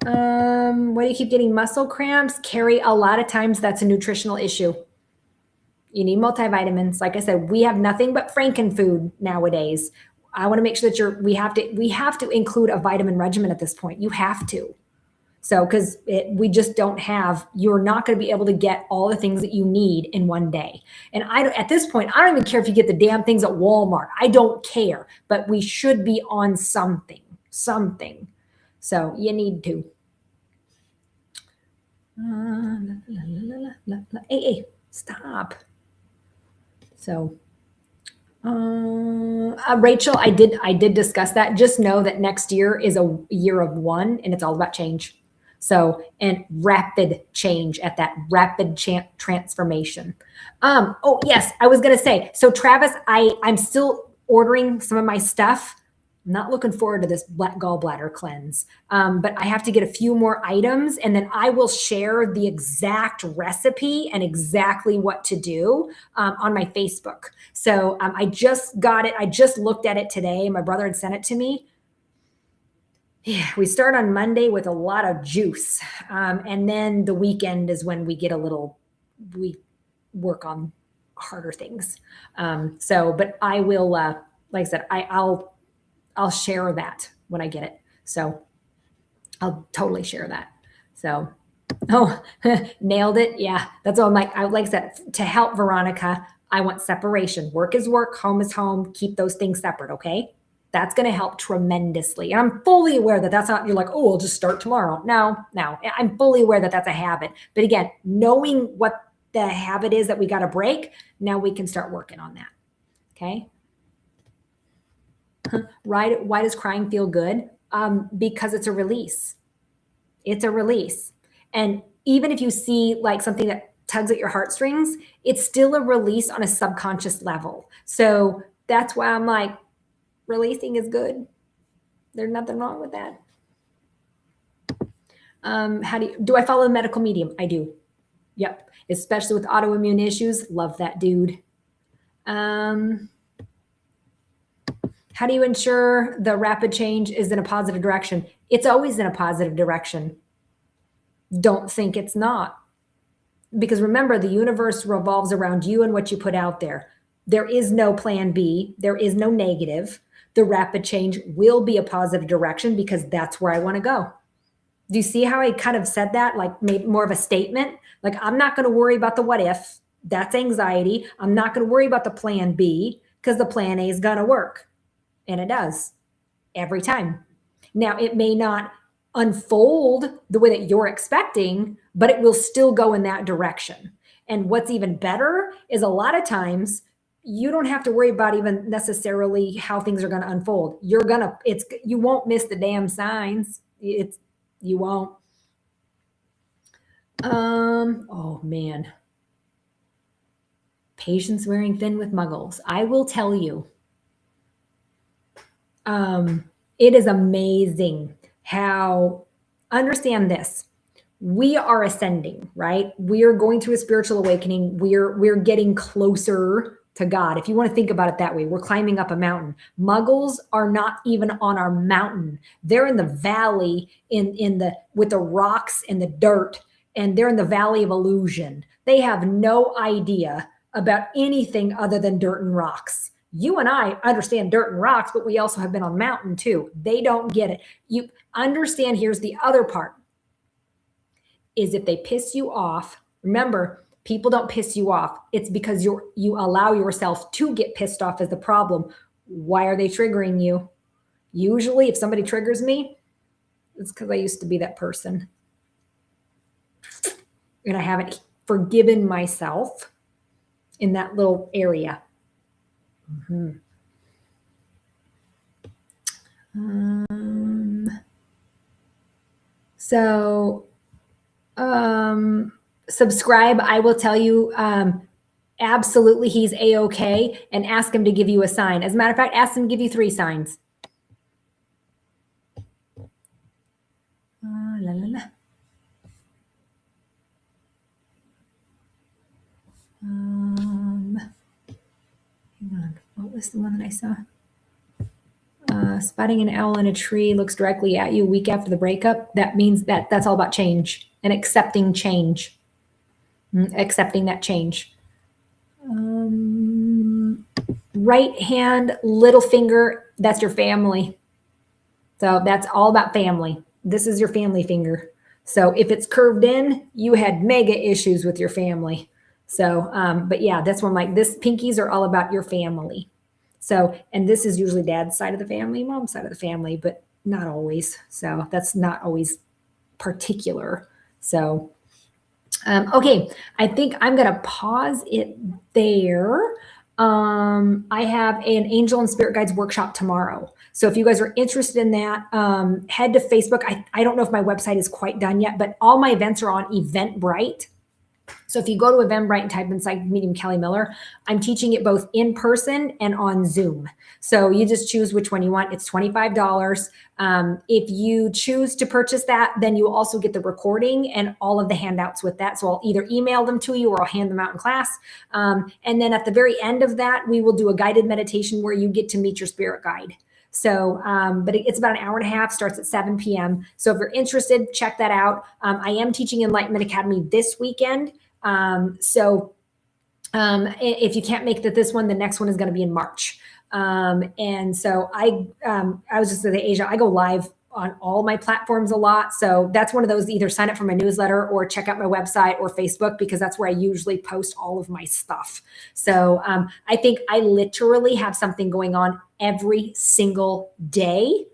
Why do you keep getting muscle cramps? Carrie, a lot of times that's a nutritional issue. You need multivitamins. Like I said, we have nothing but Frankenfood nowadays. I want to make sure that we have to include a vitamin regimen at this point. You have to. So, because we just don't have, you're not going to be able to get all the things that you need in one day. And at this point, I don't even care if you get the damn things at Walmart. I don't care, but we should be on something. So you need to. Hey, stop. So, Rachel, I did discuss that. Just know that next year is a year of one, and it's all about change. So, and rapid change at that rapid transformation. Oh yes, I was gonna say. So, Travis, I'm still ordering some of my stuff. I'm not looking forward to this gallbladder cleanse, but I have to get a few more items, and then I will share the exact recipe and exactly what to do on my Facebook. So I just got it. I just looked at it today. My brother had sent it to me. Yeah, we start on Monday with a lot of juice. And then the weekend is when we get we work on harder things. But I will, like I said, I'll share that when I get it. So I'll totally share that. So, oh, nailed it. Yeah, that's all. Like I said, to help Veronica, I want separation. Work is work, home is home. Keep those things separate, okay? That's going to help tremendously. And I'm fully aware that that's not, you're like, oh, I'll just start tomorrow. No, I'm fully aware that that's a habit. But again, knowing what the habit is that we got to break, now we can start working on that. Okay. Right. Why does crying feel good? Because it's a release. It's a release. And even if you see like something that tugs at your heartstrings, it's still a release on a subconscious level. So that's why I'm like, releasing is good. There's nothing wrong with that. Do I follow the medical medium? I do. Yep. Especially with autoimmune issues. Love that dude. How do you ensure the rapid change is in a positive direction? It's always in a positive direction. Don't think it's not. Because remember, the universe revolves around you and what you put out there. There is no plan B. There is no negative. The rapid change will be a positive direction because that's where I want to go. Do you see how I kind of said that? Like maybe more of a statement? Like, I'm not going to worry about the what if. That's anxiety. I'm not going to worry about the plan B because the plan A is going to work. And it does every time. Now, it may not unfold the way that you're expecting, but it will still go in that direction. And what's even better is a lot of times you don't have to worry about even necessarily how things are going to unfold. You won't miss the damn signs. You won't. Oh man. Patience wearing thin with muggles. I will tell you. It is amazing how, understand this. We are ascending, right? We are going through a spiritual awakening. We're getting closer to God. If you want to think about it that way, we're climbing up a mountain. Muggles are not even on our mountain. They're in the valley with the rocks and the dirt, and they're in the valley of illusion. They have no idea about anything other than dirt and rocks. You and I understand dirt and rocks, but we also have been on mountain too. They don't get it. You understand, here's the other part, is if they piss you off, remember, people don't piss you off. It's because you allow yourself to get pissed off is the problem. Why are they triggering you? Usually if somebody triggers me, it's because I used to be that person. And I haven't forgiven myself in that little area. Subscribe. I will tell you, absolutely he's A-okay, and ask him to give you a sign. As a matter of fact, ask him to give you 3 signs. La, la, la. Hang on. What was the one that I saw? Spotting an owl in a tree looks directly at you a week after the breakup. That means that's all about change and accepting change. Accepting that change. Right hand, little finger, that's your family. So that's all about family. This is your family finger. So if it's curved in, you had mega issues with your family. So, but yeah, that's when like this pinkies are all about your family. So, and this is usually dad's side of the family, mom's side of the family, but not always. So that's not always particular. So, okay, I think I'm going to pause it there. I have an Angel and Spirit Guides workshop tomorrow. So if you guys are interested in that, head to Facebook. I don't know if my website is quite done yet, but all my events are on Eventbrite. So if you go to Eventbrite and type in Psychic Medium Kelly Miller, I'm teaching it both in person and on Zoom. So you just choose which one you want. It's $25. If you choose to purchase that, then you also get the recording and all of the handouts with that. So I'll either email them to you or I'll hand them out in class. And then at the very end of that, we will do a guided meditation where you get to meet your spirit guide. So, but it's about an hour and a half, starts at 7 p.m. So if you're interested, check that out. I am teaching Enlightenment Academy this weekend. If you can't make this one, the next one is going to be in March. And so I was just saying, Asia, I go live on all my platforms a lot. So that's one of those, either sign up for my newsletter or check out my website or Facebook, because that's where I usually post all of my stuff. So I think I literally have something going on every single day.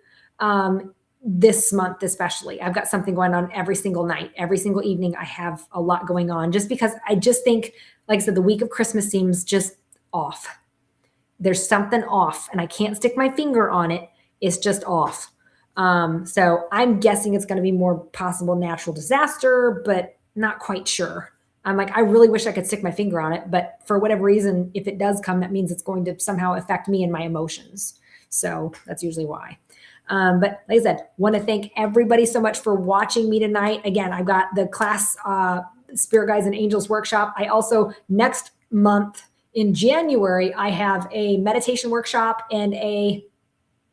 This month especially, I've got something going on every single night, every single evening. I have a lot going on, just because I just think, like I said, the week of Christmas seems just off. There's something off and I can't stick my finger on it. It's just off. So I'm guessing it's going to be more possible natural disaster, but not quite sure. I'm like, I really wish I could stick my finger on it, but for whatever reason, if it does come, that means it's going to somehow affect me and my emotions. So that's usually why. But like I said, want to thank everybody so much for watching me tonight. Again, I've got the class, Spirit Guides and Angels workshop. I also, next month in January, I have a meditation workshop and a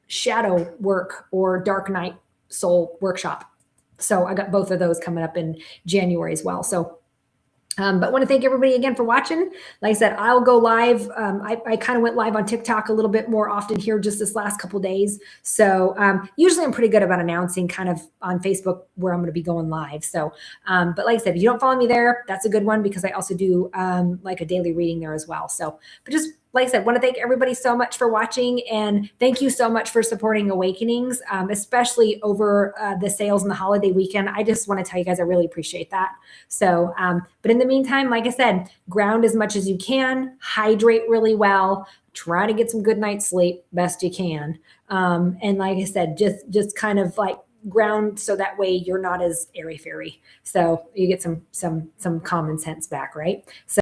shadow work or dark night soul workshop. So I got both of those coming up in January as well. So but want to thank everybody again for watching. Like I said, I'll go live. I kind of went live on TikTok a little bit more often here just this last couple of days. So usually I'm pretty good about announcing kind of on Facebook where I'm going to be going live. So, but like I said, if you don't follow me there, that's a good one, because I also do like a daily reading there as well. So, but just like I said, want to thank everybody so much for watching, and thank you so much for supporting Awakenings, especially over the sales and the holiday weekend. I just want to tell you guys, I really appreciate that. So, but in the meantime, like I said, ground as much as you can, hydrate really well, try to get some good night's sleep best you can. And like I said, just kind of like ground so that way you're not as airy fairy. So you get some common sense back, right? So